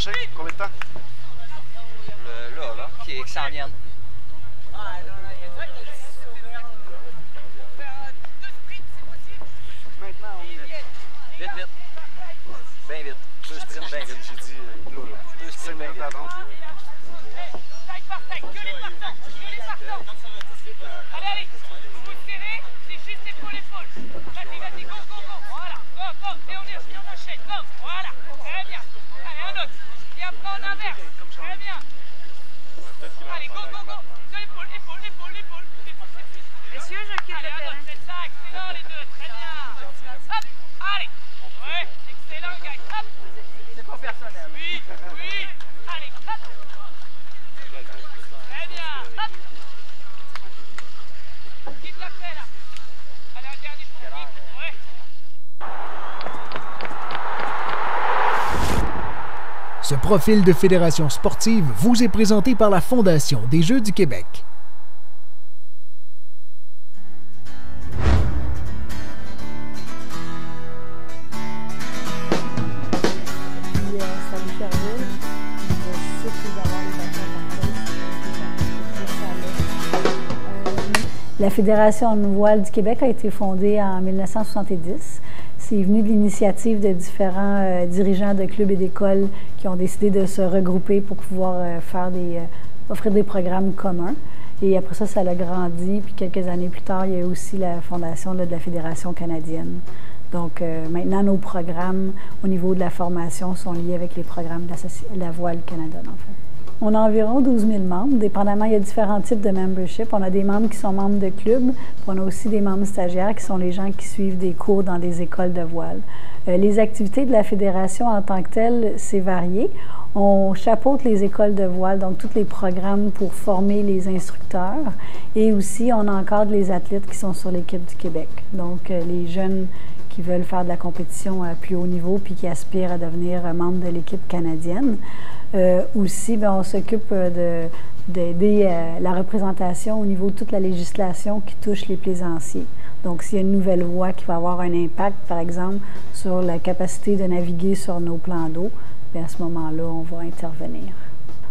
chercher? Combien de temps? Là, qui s'en viennent. Maintenant, on est... Vite, vite. Bien vite. 2 sprints, bien vite. J'ai dit là. 2 sprints, bien vite. Allez, vous vous serrez, c'est juste épaule-épaule. Vas-y, go, go, go. Voilà, hop. Et on enchaîne, go. Voilà, très bien. Allez, un autre. Et après on inverse. Très bien. Allez, go, go, go. De l'épaule, épaule, épaule, épaule. L'épaule, c'est plus. Messieurs, je quitte Allez, le un terrain. autre, c'est ça, excellent les deux, très bien. Hop, allez. Ouais, excellent, gars. Hop. C'est pas personnel. Oui, oui. Allez, hop. Très bien, hop. Qui te l'a fait là? Allez, un dernier pour lui. Ouais. Ce profil de fédération sportive vous est présenté par la Fondation des Jeux du Québec. Salut Sherville, je sais que vous avez les bâtons. La Fédération de voile du Québec a été fondée en 1970. C'est venu de l'initiative de différents dirigeants de clubs et d'écoles qui ont décidé de se regrouper pour pouvoir offrir des programmes communs. Et après ça, ça a grandi. Puis quelques années plus tard, il y a eu aussi la fondation de la Fédération canadienne. Donc maintenant, nos programmes au niveau de la formation sont liés avec les programmes de la Voile Canada, en fait. On a environ 12 000 membres. Dépendamment, il y a différents types de membership. On a des membres qui sont membres de clubs, puis on a aussi des membres stagiaires qui sont les gens qui suivent des cours dans des écoles de voile. Les activités de la Fédération en tant que telles, c'est varié. On chapeaute les écoles de voile, donc tous les programmes pour former les instructeurs. Et aussi, on encadre les athlètes qui sont sur l'équipe du Québec. Donc, les jeunes qui veulent faire de la compétition à plus haut niveau puis qui aspirent à devenir membres de l'équipe canadienne. Aussi, bien, on s'occupe d'aider la représentation au niveau de toute la législation qui touche les plaisanciers. Donc, s'il y a une nouvelle loi qui va avoir un impact, par exemple, sur la capacité de naviguer sur nos plans d'eau, bien, à ce moment-là, on va intervenir.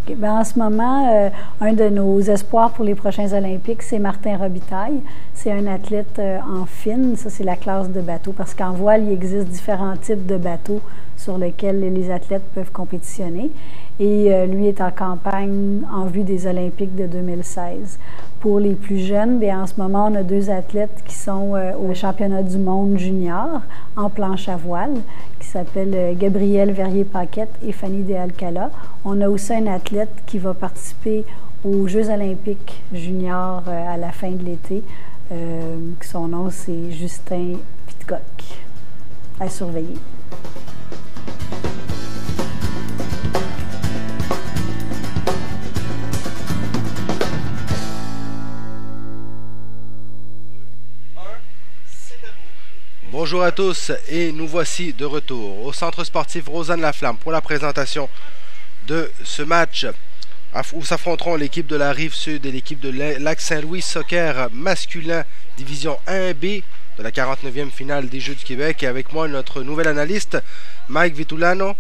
Okay, bien, en ce moment, un de nos espoirs pour les prochains Olympiques, c'est Martin Robitaille. C'est un athlète en fine, ça c'est la classe de bateau, parce qu'en voile, il existe différents types de bateaux sur lesquels les athlètes peuvent compétitionner. Et lui est en campagne en vue des Olympiques de 2016. Pour les plus jeunes, bien, en ce moment, on a 2 athlètes qui sont au championnat du monde junior en planche à voile, qui s'appellent Gabrielle Verrier-Paquette et Fanny De Alcala. On a aussi un athlète qui va participer aux Jeux olympiques juniors à la fin de l'été. Son nom, c'est Justin Pitcock. À surveiller. Bonjour à tous et nous voici de retour au centre sportif Rosanne Laflamme pour la présentation de ce match où s'affronteront l'équipe de la Rive-Sud et l'équipe de Lac-Saint-Louis soccer masculin division 1B de la 49e finale des Jeux du Québec. Et avec moi notre nouvel analyste Mike Vitulano.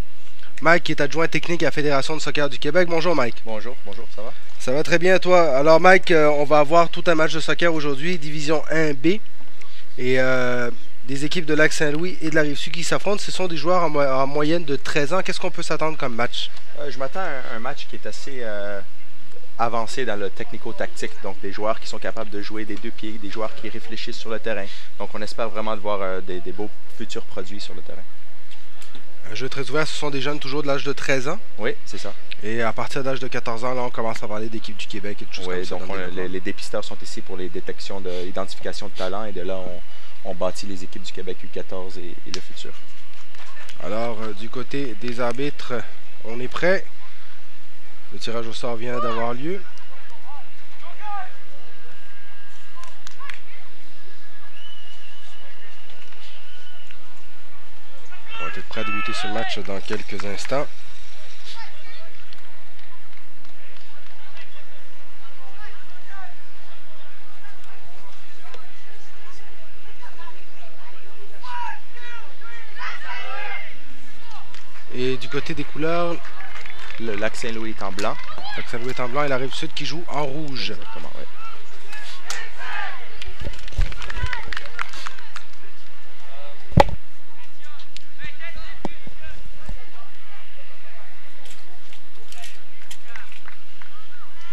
Mike qui est adjoint technique à la Fédération de soccer du Québec. Bonjour Mike. Bonjour, ça va? Ça va très bien toi. Alors Mike, on va avoir tout un match de soccer aujourd'hui, division 1B. Et des équipes de Lac-Saint-Louis et de la Rive-Sud qui s'affrontent. Ce sont des joueurs en moyenne de 13 ans. Qu'est-ce qu'on peut s'attendre comme match? Je m'attends à un match qui est assez avancé dans le technico-tactique. Donc des joueurs qui sont capables de jouer des 2 pieds, des joueurs qui réfléchissent sur le terrain. Donc on espère vraiment de voir des beaux futurs produits sur le terrain. Un jeu très ouvert, ce sont des jeunes toujours de l'âge de 13 ans. Oui, c'est ça. Et à partir de l'âge de 14 ans, là, on commence à parler d'équipe du Québec et de choses comme ça. Donc les dépisteurs sont ici pour les détections d'identification de talent et de là on bâtit les équipes du Québec U14 et le futur. Alors, du côté des arbitres, on est prêt. Le tirage au sort vient d'avoir lieu. On va être prêt à débuter ce match dans quelques instants. Et du côté des couleurs, le Lac-Saint-Louis est en blanc. Lac-Saint-Louis est en blanc et la Rive-Sud qui joue en rouge. Exactement, oui.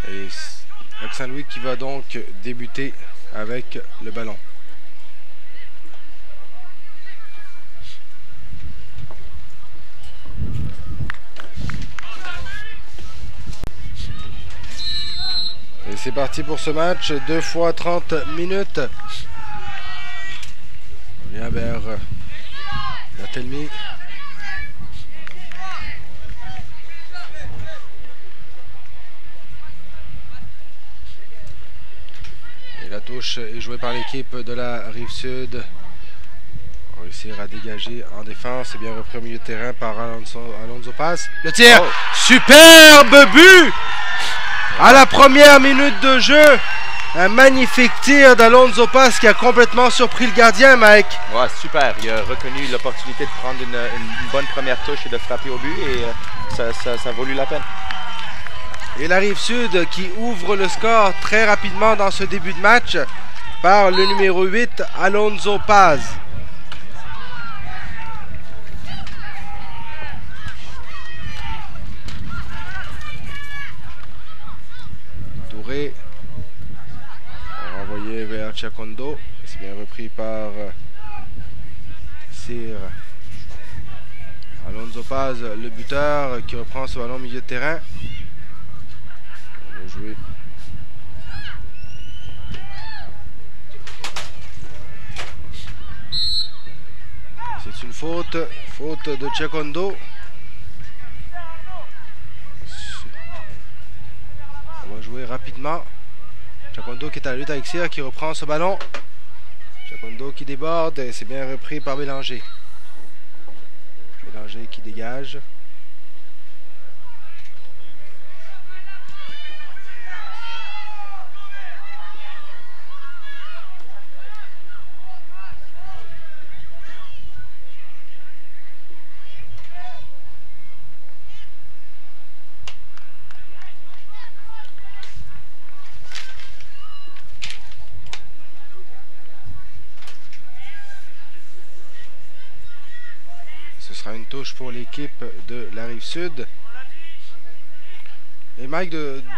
Et Lac-Saint-Louis qui va donc débuter avec le ballon. c'est parti pour ce match. 2 fois 30 minutes. On vient vers Barthélemy. Et la touche est jouée par l'équipe de la Rive-Sud. On va réussir à dégager en défense. C'est bien repris au milieu de terrain par Alonso Paz. Le tir! Oh. Superbe but! À la première minute de jeu. Un magnifique tir d'Alonso Paz qui a complètement surpris le gardien, Mike. Ouais, super. Il a reconnu l'opportunité de prendre une bonne première touche et de frapper au but et ça a valu la peine. Et la Rive-Sud qui ouvre le score très rapidement dans ce début de match par le numéro 8, Alonso Paz. Touré. Envoyé vers Chakondo. C'est bien repris par Sir. Alonso Paz, le buteur, qui reprend ce ballon au milieu de terrain. On va jouer. C'est une faute. Faute de Chakondo. On va jouer rapidement. Chakondo qui est à la lutte avec Sir, qui reprend ce ballon. Chakondo qui déborde et c'est bien repris par Bélanger. Bélanger qui dégage. Ce sera une touche pour l'équipe de la Rive-Sud. Et Mike,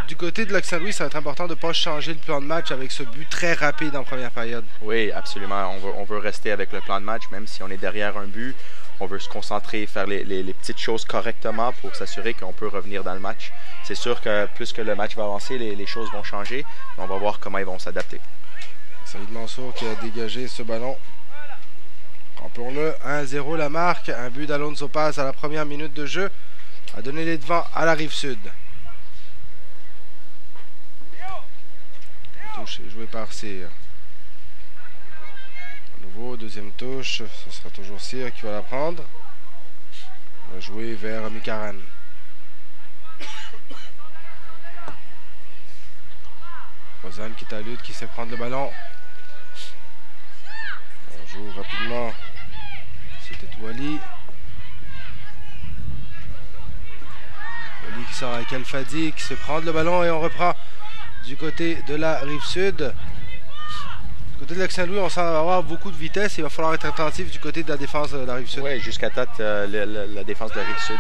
du côté de Lac-Saint-Louis, ça va être important de ne pas changer le plan de match avec ce but très rapide en première période. Oui, absolument. On veut rester avec le plan de match, même si on est derrière un but. On veut se concentrer, faire les petites choses correctement pour s'assurer qu'on peut revenir dans le match. C'est sûr que plus que le match va avancer, les choses vont changer. On va voir comment ils vont s'adapter. Saïd Mansour qui a dégagé ce ballon. Rappelons-le, 1-0 la marque, un but d'Alonso Paz à la première minute de jeu a donné les devants à la Rive-Sud. La touche est jouée par Sir. À nouveau, deuxième touche, ce sera toujours Sir qui va la prendre. On va jouer vers Mikaran. Rosanne qui est à la lutte, qui sait prendre le ballon. On joue rapidement. C'était Wally. Wally qui sort avec Al-Fadi, qui se prend le ballon et on reprend du côté de la Rive-Sud. Du côté de Lac-Saint-Louis, on semble avoir beaucoup de vitesse. Il va falloir être attentif du côté de la défense de la Rive-Sud. Oui, jusqu'à date, la défense de la Rive-Sud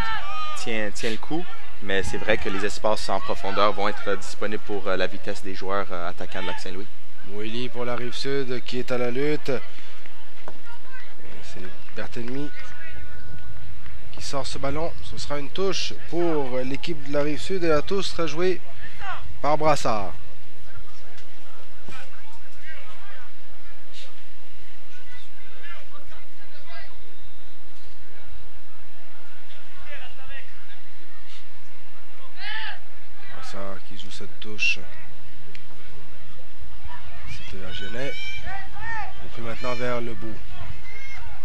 tient le coup. Mais c'est vrai que les espaces en profondeur vont être disponibles pour la vitesse des joueurs attaquants de Lac-Saint-Louis. Mouili pour la Rive-Sud qui est à la lutte. C'est Barthélemy qui sort ce ballon. Ce sera une touche pour l'équipe de la Rive-Sud et la touche sera jouée par Brassard. Brassard qui joue cette touche. C'était Agenet. Et puis maintenant vers Lebeau.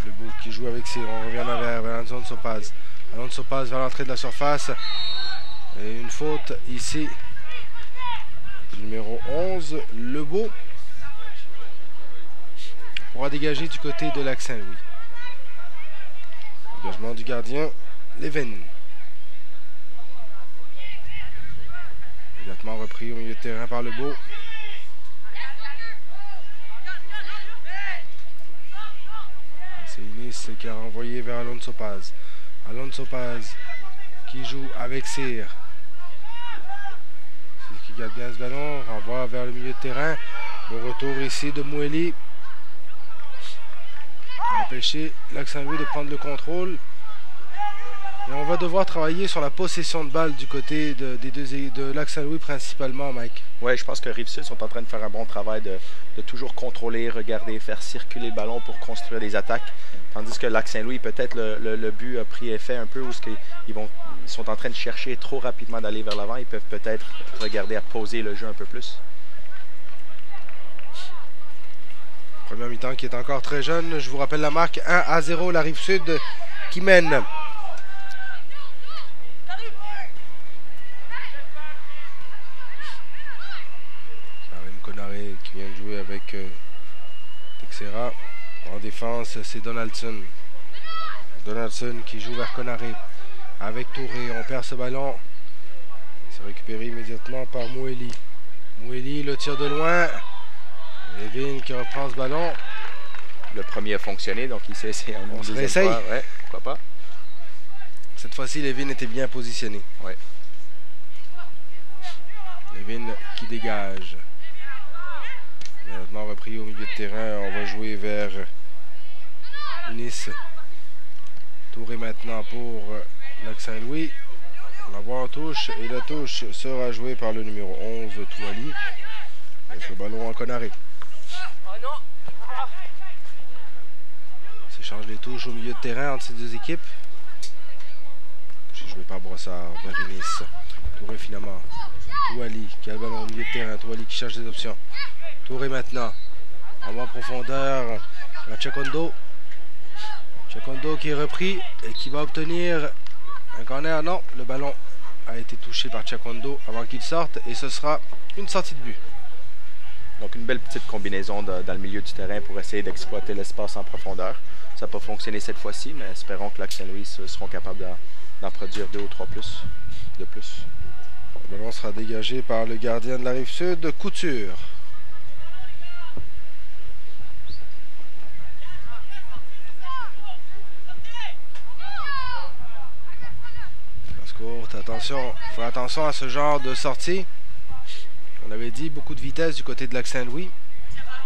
Lebeau qui joue avec Sir. On revient vers Alonso Paz. Alonso Paz vers l'entrée de la surface. Et une faute ici. Numéro 11, Lebeau. On pourra dégager du côté de Lac-Saint-Louis. Dégagement du gardien, Leven. Immédiatement repris au milieu de terrain par Lebeau. C'est Inis qui a renvoyé vers Alonso Paz. Alonso Paz qui joue avec Sir. Sir qui garde bien ce ballon. Renvoie vers le milieu de terrain. Bon retour ici de Moueli. Qui a empêché Lac-Saint-Louis de prendre le contrôle. Et on va devoir travailler sur la possession de balles du côté de Lac Saint-Louis principalement, Mike. Oui, je pense que Rive-Sud sont en train de faire un bon travail de toujours contrôler, regarder, faire circuler le ballon pour construire des attaques. Tandis que Lac Saint-Louis, peut-être le but a pris effet un peu où ils sont en train de chercher trop rapidement d'aller vers l'avant. Ils peuvent peut-être regarder à poser le jeu un peu plus. Première mi-temps qui est encore très jeune. Je vous rappelle la marque 1-0, la Rive-Sud qui mène. Conaré qui vient de jouer avec Texera. En défense, c'est Donaldson. Donaldson qui joue vers Conaré avec Touré. On perd ce ballon. C'est récupéré immédiatement par Moueli. Moueli, le tir de loin. Levin qui reprend ce ballon. Le premier a fonctionné, donc il sait c'est un se réessaye. Ouais, pourquoi pas. Cette fois-ci, Levin était bien positionné. Ouais. Levin qui dégage. Maintenant repris au milieu de terrain, on va jouer vers Nice. Touré maintenant pour Lac Saint-Louis. On va voir en touche et la touche sera jouée par le numéro 11, Touali. Avec le ballon en Conaré. S'échange les touches au milieu de terrain entre ces deux équipes. J'ai joué par Brossard vers Nice. Touré finalement. Touali qui a le ballon au milieu de terrain. Touali qui cherche des options. Touré maintenant, en profondeur à Chakondo. Chakondo qui est repris et qui va obtenir un corner. Non, le ballon a été touché par Chakondo avant qu'il sorte et ce sera une sortie de but. Donc une belle petite combinaison dans le milieu du terrain pour essayer d'exploiter l'espace en profondeur. Ça n'a pas fonctionné cette fois-ci, mais espérons que Lac Saint-Louis seront capables d'en produire 2 ou 3 de plus. Le ballon sera dégagé par le gardien de la Rive-Sud, Couture. Courte, attention, il faut faire attention à ce genre de sortie. On avait dit beaucoup de vitesse du côté de Lac Saint-Louis.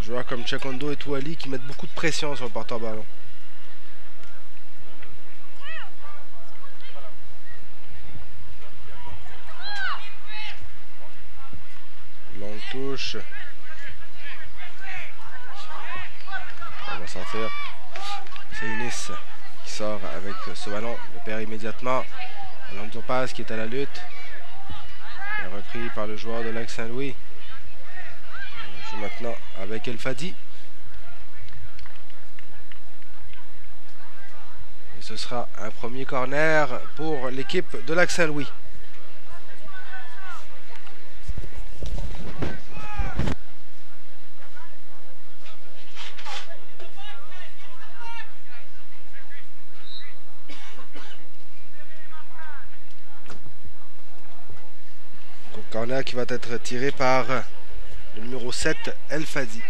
Joueurs comme Chakondo et Touali qui mettent beaucoup de pression sur le porteur-ballon. Longue touche. On va sortir. C'est Nice qui sort avec ce ballon. Le perd immédiatement. Alonso Paz qui est à la lutte. Il est repris par le joueur de Lac Saint-Louis. On joue maintenant avec El Fadi. Et ce sera un premier corner pour l'équipe de Lac Saint-Louis. Corner qui va être tiré par le numéro 7, El Fadi.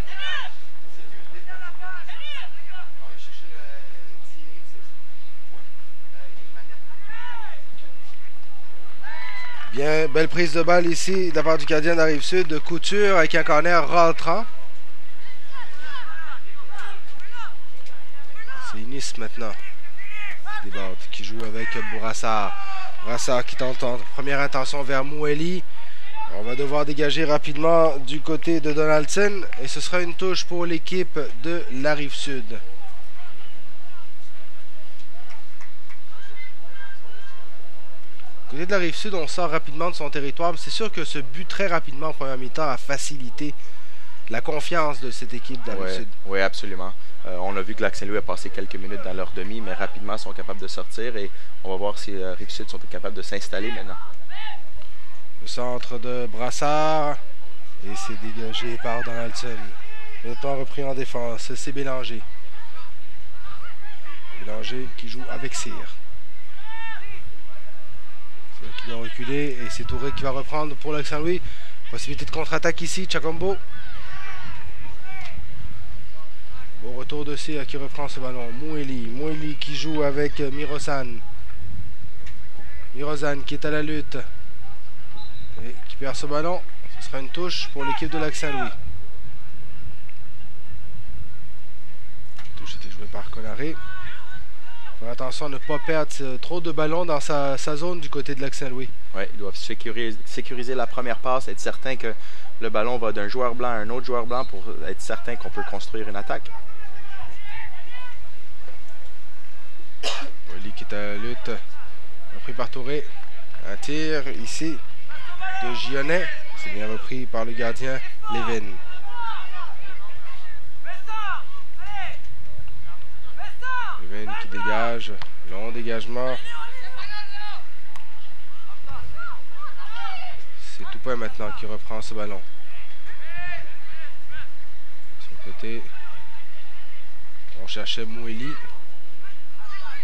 Bien, belle prise de balle ici de la part du gardien de la Rive-Sud, de Couture avec un corner rentrant. C'est Nice maintenant. Qui joue avec Brassard. Brassard qui tente en première intention vers Moueli. On va devoir dégager rapidement du côté de Donaldson et ce sera une touche pour l'équipe de la Rive-Sud. Côté de la Rive-Sud, on sort rapidement de son territoire. C'est sûr que ce but très rapidement en première mi-temps a facilité la confiance de cette équipe de la Rive-Sud. Oui, absolument. On a vu que Lac Saint-Louis a passé quelques minutes dans leur demi, mais rapidement ils sont capables de sortir et on va voir si Rive-Sud sont capables de s'installer maintenant. Le centre de Brassard et c'est dégagé par Donaldson. Le temps repris en défense, c'est Bélanger. Bélanger qui joue avec Cyr. C'est eux qui ont reculé et c'est Touré qui va reprendre pour Lac Saint-Louis. Possibilité de contre-attaque ici, Chakombo. Au retour de Cyr qui reprend ce ballon. Moueli qui joue avec Mirosan. Mirosan qui est à la lutte. Et qui perd ce ballon. Ce sera une touche pour l'équipe de Lac Saint-Louis. La touche était jouée par Conaré. Attention à ne pas perdre trop de ballons dans sa zone du côté de Lac-Saint-Louis. Oui, ils doivent sécuriser la première passe, être certain que le ballon va d'un joueur blanc à un autre joueur blanc pour être certain qu'on peut construire une attaque. Moeli qui est à la lutte. Repris par Touré. Un tir ici de Gionnet. C'est bien repris par le gardien Levin. Levin qui dégage. Long dégagement. C'est Toupin maintenant qui reprend ce ballon. Sur le côté. On cherchait Moeli.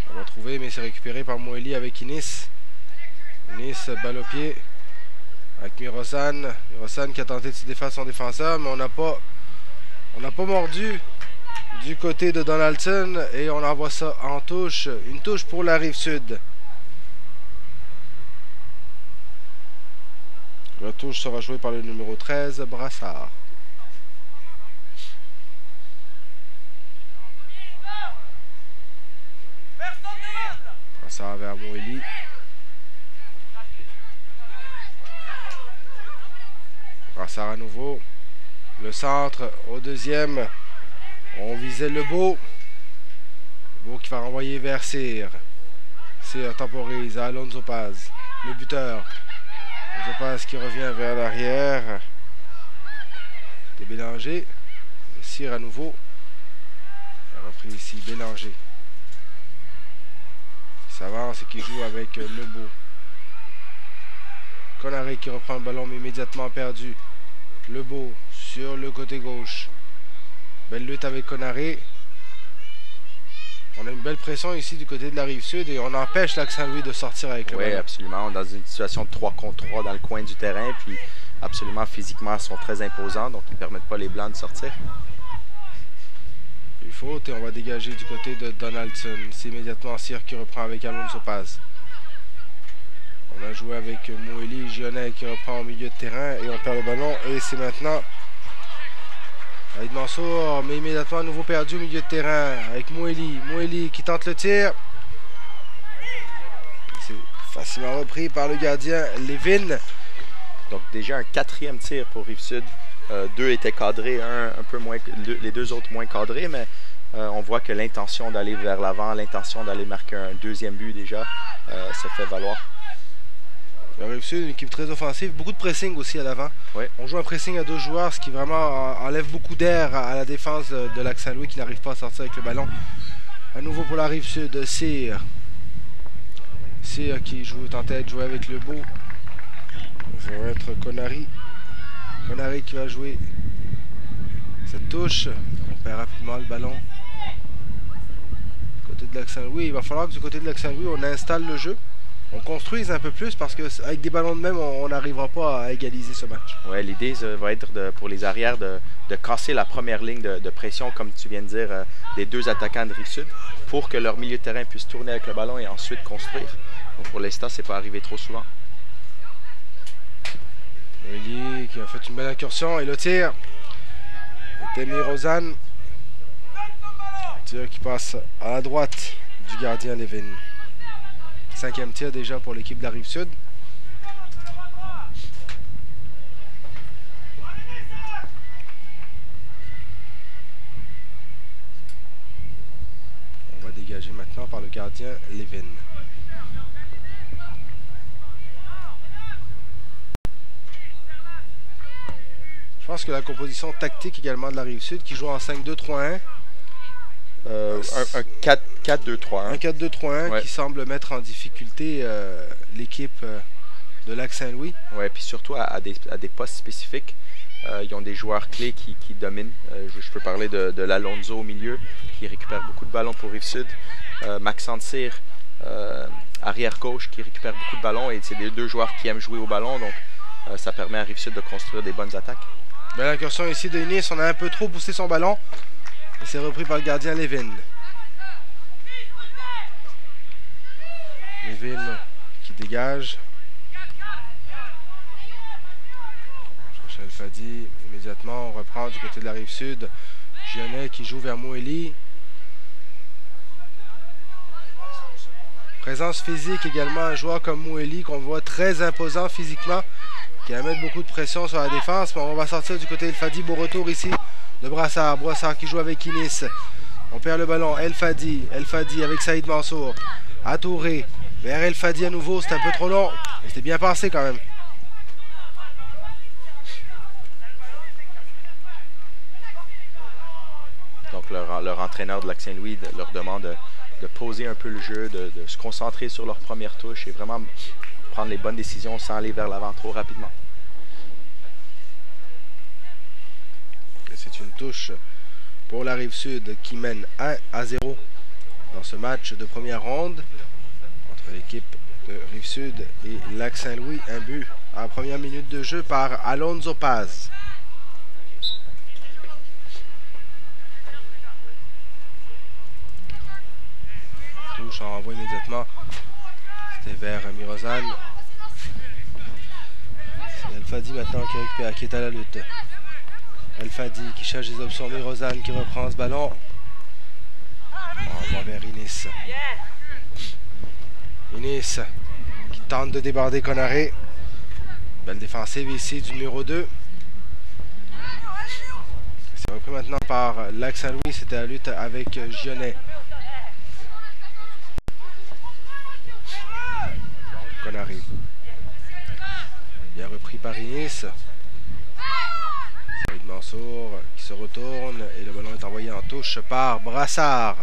On va trouver, mais c'est récupéré par Moeli avec Inis. Inis, balle au pied. Avec Mirosan. Mirosan qui a tenté de se défaire son défenseur, mais on n'a pas mordu du côté de Donaldson. Et on envoie ça en touche. Une touche pour la Rive-Sud. La touche sera jouée par le numéro 13, Brassard. Brassard vers Moeli. Brassard à nouveau. Le centre au deuxième. On visait Lebeau. Lebeau qui va renvoyer vers Cyr. Cyr temporise à Alonso Paz. Le buteur. Alonso Paz qui revient vers l'arrière. C'était Bélanger. Cyr à nouveau. Il a repris ici Bélanger. Il s'avance et qui joue avec Lebeau. Conaré qui reprend le ballon mais immédiatement perdu. Lebeau sur le côté gauche. Belle lutte avec Conaré. On a une belle pression ici du côté de la Rive-Sud et on empêche Lac-Saint-Louis de sortir avec le ballon. Oui, absolument. On est dans une situation de 3 contre 3 dans le coin du terrain. Puis absolument physiquement, ils sont très imposants. Donc ils ne permettent pas les Blancs de sortir. Il faute et on va dégager du côté de Donaldson. C'est immédiatement Cyr qui reprend avec Alonso Paz. On a joué avec Moeli et Gionnet qui reprend au milieu de terrain et on perd le ballon. Et c'est maintenant Aïd Mansour, mais immédiatement à nouveau perdu au milieu de terrain avec Moeli. Moeli qui tente le tir. C'est facilement repris par le gardien Levin. Donc déjà un 4e tir pour Rive-Sud. 2 étaient cadrés, un peu moins, les 2 autres moins cadrés, mais on voit que l'intention d'aller vers l'avant, l'intention d'aller marquer un 2e but déjà se fait valoir. La Rive-Sud, une équipe très offensive, beaucoup de pressing aussi à l'avant. Ouais. On joue un pressing à 2 joueurs, ce qui vraiment enlève beaucoup d'air à la défense de Lac-Saint-Louis qui n'arrive pas à sortir avec le ballon. À nouveau pour la Rive-Sud, Cyr. Cyr qui tentait de jouer avec Lebeau. Ça va être Conaré. Conaré qui va jouer cette touche. On perd rapidement le ballon. Du côté de Lac-Saint-Louis, il va falloir que du côté de Lac-Saint-Louis, on installe le jeu. On construise un peu plus parce qu'avec des ballons de même, on n'arrivera pas à égaliser ce match. Ouais, l'idée va être pour les arrières de casser la première ligne de pression, comme tu viens de dire, des 2 attaquants de Rive-Sud, pour que leur milieu de terrain puisse tourner avec le ballon et ensuite construire. Donc pour l'instant, c'est pas arrivé trop souvent. Moeli qui a fait une belle incursion et le tir était Mirosan. Tir qui passe à la droite du gardien Levin. 5e tir déjà pour l'équipe de la Rive-Sud. On va dégager maintenant par le gardien Levin. Je pense que la composition tactique également de la Rive-Sud qui joue en 5-2-3-1. Un 4-2-3-1. Un 4-2-3-1 ouais. Qui semble mettre en difficulté l'équipe de Lac-Saint-Louis. Oui, puis surtout à des postes spécifiques. Ils ont des joueurs clés qui dominent. Je peux parler de l'Alonso au milieu, qui récupère beaucoup de ballons pour Rive-Sud. Maxence Cyr, arrière gauche, qui récupère beaucoup de ballons. Et c'est les 2 joueurs qui aiment jouer au ballon. Donc ça permet à Rive-Sud de construire des bonnes attaques. Belle incursion ici de Inis. On a un peu trop poussé son ballon. Et c'est repris par le gardien Levin. Levin qui dégage. Rachel Fadi, immédiatement, on reprend du côté de la Rive-Sud. Gionnet qui joue vers Moeli. Présence physique également, un joueur comme Moueli qu'on voit très imposant physiquement, qui va mettre beaucoup de pression sur la défense. Mais on va sortir du côté El Fadi. Beau retour ici de Brassard. Brassard qui joue avec Inis. On perd le ballon. El Fadi avec Saïd Mansour. À Touré. Vers El Fadi à nouveau. C'était un peu trop long. Mais c'était bien passé quand même. Donc leur entraîneur de Lac-Saint-Louis leur demande de poser un peu le jeu, de se concentrer sur leur première touche et vraiment prendre les bonnes décisions sans aller vers l'avant trop rapidement. C'est une touche pour la Rive-Sud qui mène 1-0 dans ce match de première ronde entre l'équipe de Rive-Sud et Lac-Saint-Louis. Un but à la première minute de jeu par Alonso Paz. Touche en renvoi immédiatement. C'était vers Mirozan. C'est El Fadi maintenant qui récupère, qui est à la lutte. El Fadi qui cherche des options. Mirozan qui reprend ce ballon. On va vers Inis. Inis qui tente de déborder Konaré. Belle défensive ici du numéro 2. C'est repris maintenant par Lac-Saint-Louis. C'était la lutte avec Gionnet. Konaré. Bien repris par Inis. Saïd Mansour qui se retourne et le ballon est envoyé en touche par Brassard.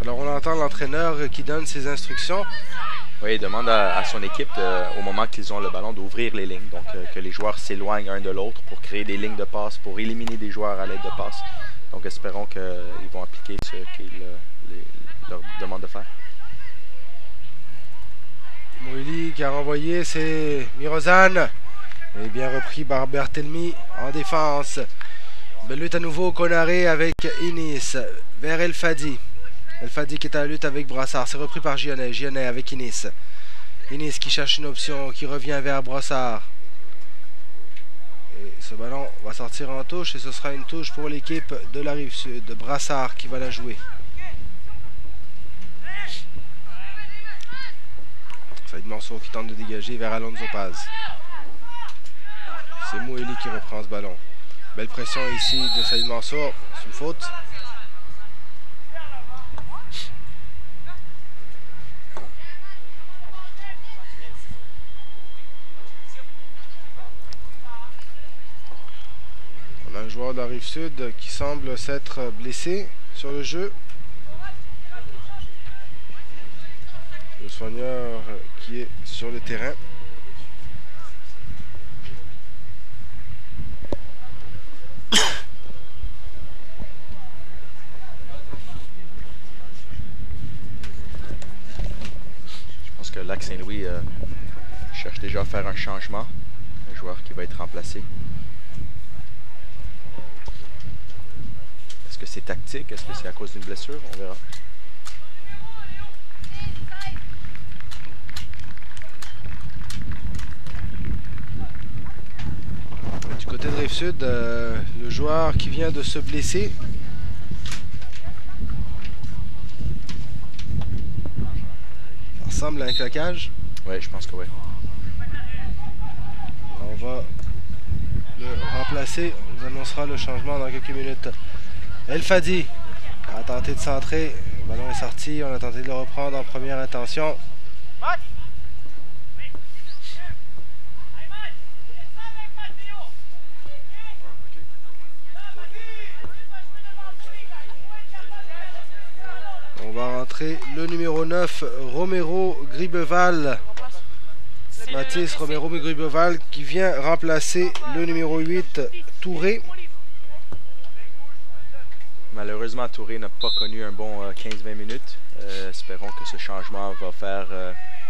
Alors on entend l'entraîneur qui donne ses instructions. Oui, il demande à son équipe, au moment qu'ils ont le ballon, d'ouvrir les lignes. Donc, que les joueurs s'éloignent un de l'autre pour créer des lignes de passe, pour éliminer des joueurs à l'aide de passe. Donc, espérons qu'ils vont appliquer ce qu'il leur demande de faire. Mouili qui a renvoyé, c'est Mirozan. Et bien repris par Bertelmi en défense. Belle lutte à nouveau, Konaré avec Inis vers El Fadi. El Fadi qui est à la lutte avec Brassard. C'est repris par Gionnet. Gionnet avec Inis. Inis qui cherche une option, qui revient vers Brassard. Et ce ballon va sortir en touche et ce sera une touche pour l'équipe de la Rive-Sud. Brassard qui va la jouer. Saïd Mansour qui tente de dégager vers Alonso Paz. C'est Moueli qui reprend ce ballon. Belle pression ici de Saïd Mansour. C'est une faute. On a un joueur de la Rive-Sud qui semble s'être blessé sur le jeu. Le soigneur qui est sur le terrain. Je pense que Lac-Saint-Louis cherche déjà à faire un changement. Un joueur qui va être remplacé. Est-ce que c'est tactique? Est-ce que c'est à cause d'une blessure? On verra. Du côté de Rive-Sud, le joueur qui vient de se blesser. Ça ressemble à un claquage. Oui, je pense que oui. On va le remplacer. On vous annoncera le changement dans quelques minutes. El Fadi a tenté de centrer. Le ballon est sorti. On a tenté de le reprendre en première intention. On va rentrer le numéro 9, Romero Gribeval. Mathis Romero Gribeval qui vient remplacer le numéro 8, Touré. Malheureusement, Touré n'a pas connu un bon 15-20 minutes. Espérons que ce changement va faire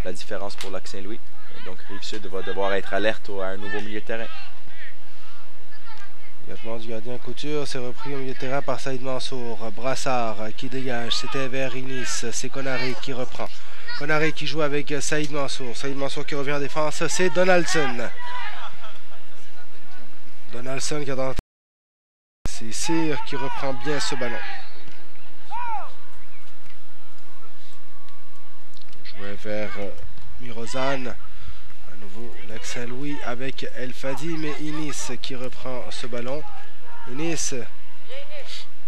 la différence pour Lac-Saint-Louis. Donc, Rive-Sud va devoir être alerte à un nouveau milieu de terrain. Également du gardien Couture, c'est repris au milieu de terrain par Saïd Mansour. Brassard qui dégage, c'était vers Inis, c'est Konaré qui reprend. Konaré qui joue avec Saïd Mansour. Saïd Mansour qui revient en défense, c'est Donaldson. Donaldson qui a tenté. C'est Cyr qui reprend bien ce ballon. Joué vers Mirozan. À nouveau, Lac Saint-Louis avec El Fadi, mais Inis qui reprend ce ballon. Inis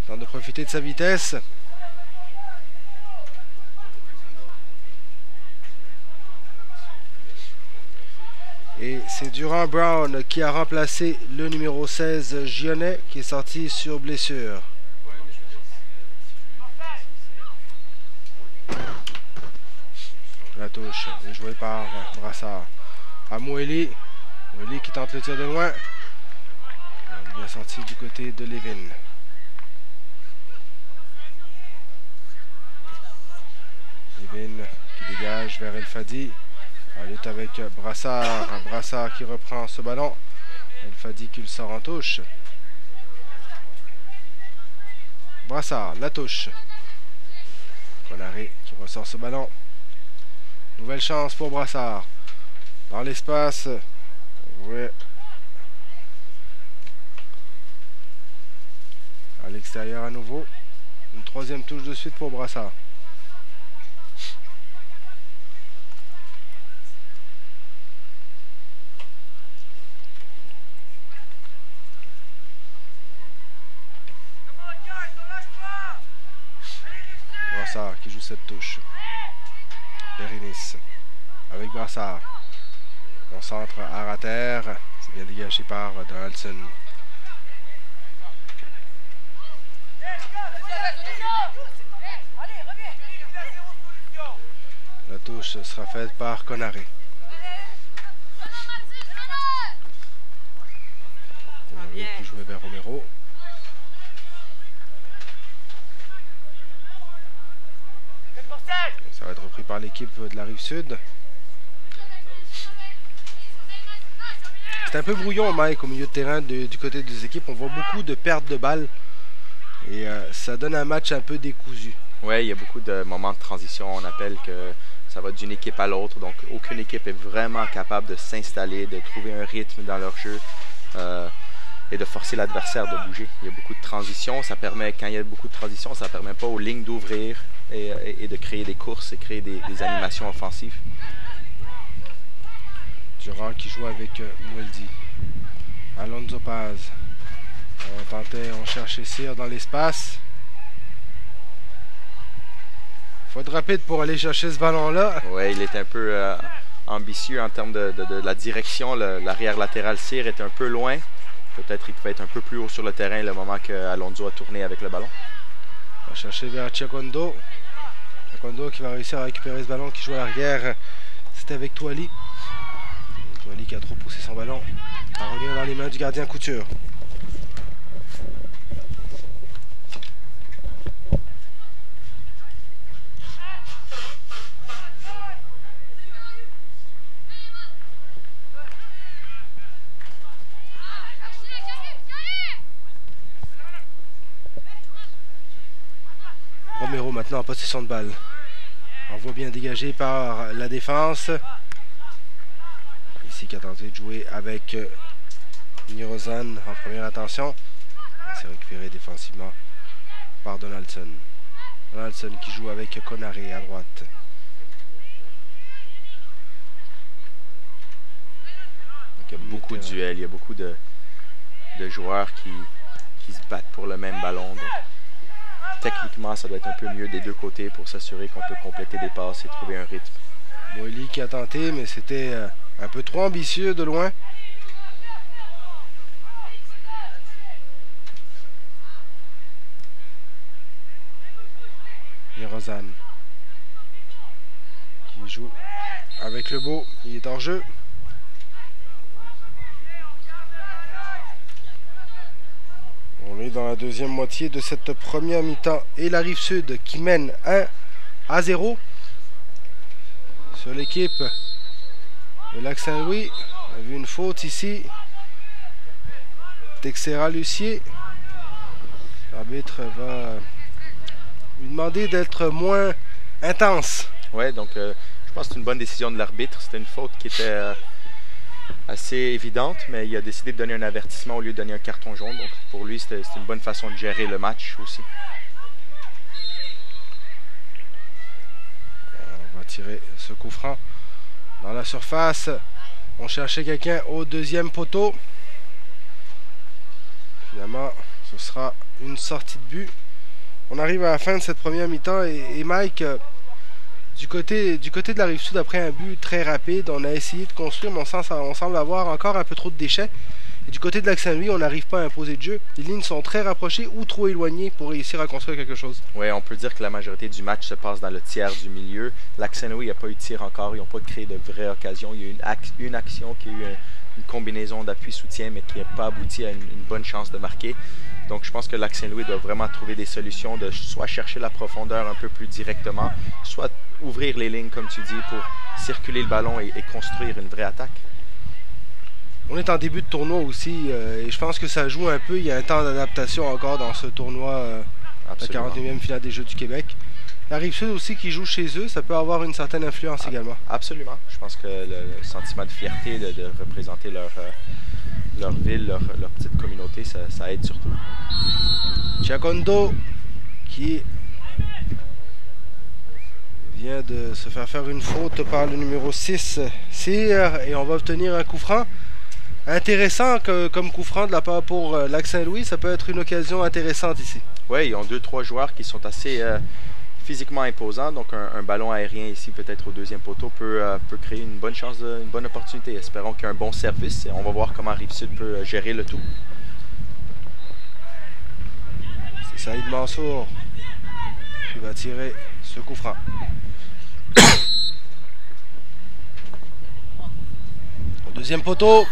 tente de profiter de sa vitesse. Et c'est Durand Brown qui a remplacé le numéro 16 Gionnet qui est sorti sur blessure. La touche est jouée par Brassard. À Moeli. Moeli qui tente le tir de loin. Bien sorti du côté de Levin. Levin qui dégage vers El Fadi. La lutte avec Brassard. Brassard qui reprend ce ballon. El Fadi qui le sort en touche. Brassard, la touche. Conaré qui ressort ce ballon. Nouvelle chance pour Brassard. Dans l'espace. Ouais. À l'extérieur à nouveau. Une troisième touche de suite pour Brassard. Brassard qui joue cette touche. Perinis avec Brassard. On centre à terre. C'est bien dégagé par Donaldson. La touche sera faite par Conaré. Conaré qui jouait vers Romero. Ça va être repris par l'équipe de la Rive-Sud. C'est un peu brouillon, Mike, au milieu de terrain du côté des équipes. On voit beaucoup de pertes de balles. Et ça donne un match un peu décousu. Oui, il y a beaucoup de moments de transition. On appelle que ça va d'une équipe à l'autre. Donc, aucune équipe est vraiment capable de s'installer, de trouver un rythme dans leur jeu et de forcer l'adversaire de bouger. Il y a beaucoup de transitions. Ça permet, quand il y a beaucoup de transitions, ça ne permet pas aux lignes d'ouvrir et de créer des courses et créer des animations offensives. Durand qui joue avec Mweldi. Alonso Paz. On cherchait Cyr dans l'espace. Il faut être rapide pour aller chercher ce ballon-là. Oui, il est un peu ambitieux en termes de la direction. L'arrière latéral Cyr est un peu loin. Peut-être qu'il pouvait être un peu plus haut sur le terrain le moment qu'Alonso a tourné avec le ballon. On va chercher vers Chiacondo. Chiacondo qui va réussir à récupérer ce ballon, qui joue à l'arrière. C'était avec Touali. Touali qui a trop poussé son ballon. À revenir dans les mains du gardien Couture. Romero maintenant en possession de balle. On voit bien dégagé par la défense. Ici qui a tenté de jouer avec Mirozan en première intention. C'est récupéré défensivement par Donaldson. Donaldson qui joue avec Conaré à droite. Donc, il y a beaucoup de duels, il y a beaucoup de joueurs qui se battent pour le même ballon. Donc, techniquement, ça doit être un peu mieux des deux côtés pour s'assurer qu'on peut compléter des passes et trouver un rythme. Moeli qui a tenté, mais c'était un peu trop ambitieux de loin. Mirozan qui joue avec le beau. Il est hors jeu. On est dans la deuxième moitié de cette première mi-temps et la Rive-Sud qui mène 1-0 sur l'équipe de Lac Saint-Louis. On a vu une faute ici. Texera Lucier. L'arbitre va lui demander d'être moins intense. Oui, donc je pense que c'est une bonne décision de l'arbitre. C'était une faute qui était assez évidente, mais il a décidé de donner un avertissement au lieu de donner un carton jaune. Donc pour lui, c'était une bonne façon de gérer le match aussi. On va tirer ce coup franc dans la surface. On cherchait quelqu'un au deuxième poteau. Finalement, ce sera une sortie de but. On arrive à la fin de cette première mi-temps et Mike, du côté de la Rive-Sud, après un but très rapide, on a essayé de construire, mais on semble avoir encore un peu trop de déchets. Et du côté de Lac-Saint-Louis, on n'arrive pas à imposer de jeu. Les lignes sont très rapprochées ou trop éloignées pour réussir à construire quelque chose. Oui, on peut dire que la majorité du match se passe dans le tiers du milieu. Lac-Saint-Louis n'a pas eu de tir encore, ils n'ont pas créé de vraies occasions. Il y a eu une action qui a eu une combinaison d'appui-soutien, mais qui n'a pas abouti à une bonne chance de marquer. Donc je pense que Lac-Saint-Louis doit vraiment trouver des solutions de soit chercher la profondeur un peu plus directement, soit ouvrir les lignes, comme tu dis, pour circuler le ballon et construire une vraie attaque. On est en début de tournoi aussi et je pense que ça joue un peu. Il y a un temps d'adaptation encore dans ce tournoi, la 49e finale des Jeux du Québec. La Rive-Sud aussi qui joue chez eux, ça peut avoir une certaine influence également. Absolument. Je pense que le sentiment de fierté de représenter leur ville, leur petite communauté, ça aide surtout. Giacondo qui vient de se faire une faute par le numéro 6, Cyr, et on va obtenir un coup franc. Intéressant comme coup franc de la part pour Lac-Saint-Louis, ça peut être une occasion intéressante ici. Oui, ils ont 2-3 joueurs qui sont assez physiquement imposants, donc un ballon aérien ici peut-être au deuxième poteau peut créer une bonne chance, une bonne opportunité. Espérons qu'il y a un bon service et on va voir comment Rive-Sud peut gérer le tout. C'est Saïd Mansour qui va tirer ce coup franc. Au deuxième poteau.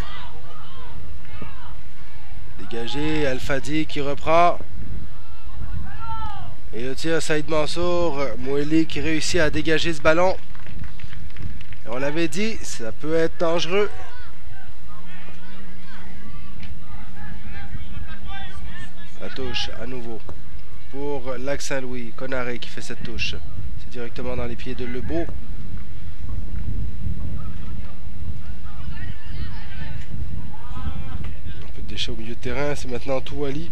Dégagé, Al-Fadi qui reprend. Et le tir, Saïd Mansour, Moueli qui réussit à dégager ce ballon. Et on l'avait dit, ça peut être dangereux. La touche à nouveau pour Lac-Saint-Louis. Konaré qui fait cette touche. C'est directement dans les pieds de Lebeau. Un peu de déchets au milieu de terrain. C'est maintenant Touali.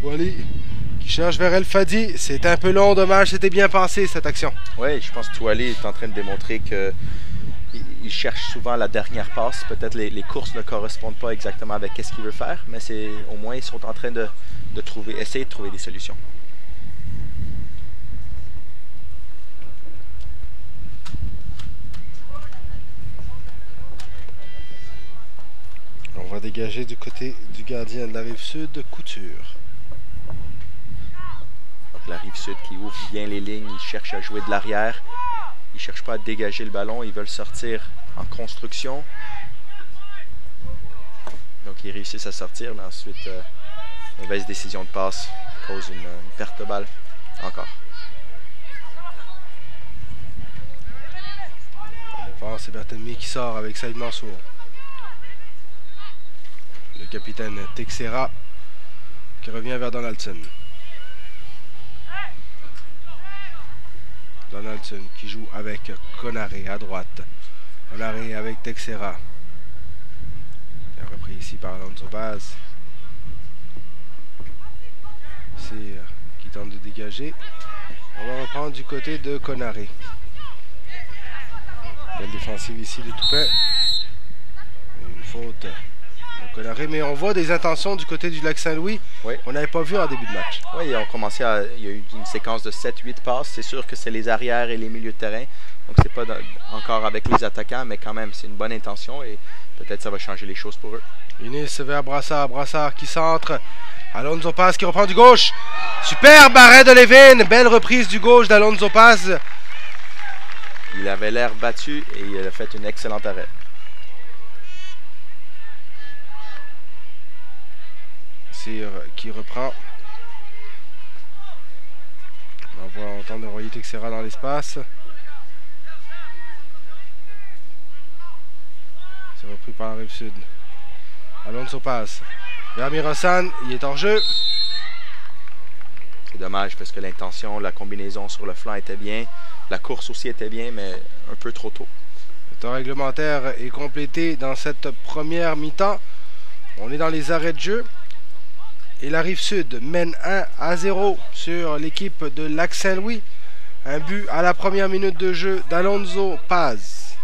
Touali qui cherche vers El Fadi. C'est un peu long, dommage. C'était bien pensé cette action. Oui, je pense que Touali est en train de démontrer que il cherche souvent la dernière passe. Peut-être les courses ne correspondent pas exactement avec ce qu'il veut faire, mais au moins ils sont en train essayer de trouver des solutions. On va dégager du côté du gardien de la Rive-Sud, Couture. Donc la Rive-Sud qui ouvre bien les lignes, ils cherchent à jouer de l'arrière. Ils ne cherchent pas à dégager le ballon, ils veulent sortir en construction. Donc ils réussissent à sortir, mais ensuite, mauvaise décision de passe cause une perte de balle. Encore. En défense, c'est Bertelmi qui sort avec Saïd Mansour. Le capitaine Texera qui revient vers Donaldson. Donaldson qui joue avec Konaré à droite. Konaré avec Texera. Il est repris ici par Alonso Paz. Cyr qui tente de dégager. On va reprendre du côté de Konaré. Belle défensive ici de Toupin. Et une faute de Konaré, mais on voit des intentions du côté du Lac-Saint-Louis. Oui. On n'avait pas vu en début de match. Oui, il y a eu une séquence de 7-8 passes. C'est sûr que c'est les arrières et les milieux de terrain. Donc c'est pas encore avec les attaquants, mais quand même, c'est une bonne intention et peut-être ça va changer les choses pour eux. Unis vers Brassard. Brassard qui centre. Alonso Paz qui reprend du gauche. Superbe arrêt de Levin. Belle reprise du gauche d'Alonso Paz. Il avait l'air battu et il a fait un excellent arrêt. Cyr qui reprend. On va entendre envoyer Texera dans l'espace. C'est repris par la Rive-Sud. Alonso Paz. Vermeer Hassan, il est hors jeu. C'est dommage parce que l'intention, la combinaison sur le flanc était bien. La course aussi était bien, mais un peu trop tôt. temps réglementaire est complété dans cette première mi-temps. On est dans les arrêts de jeu. Et la Rive-Sud mène 1-0 sur l'équipe de Lac-Saint-Louis. Un but à la première minute de jeu d'Alonso Paz.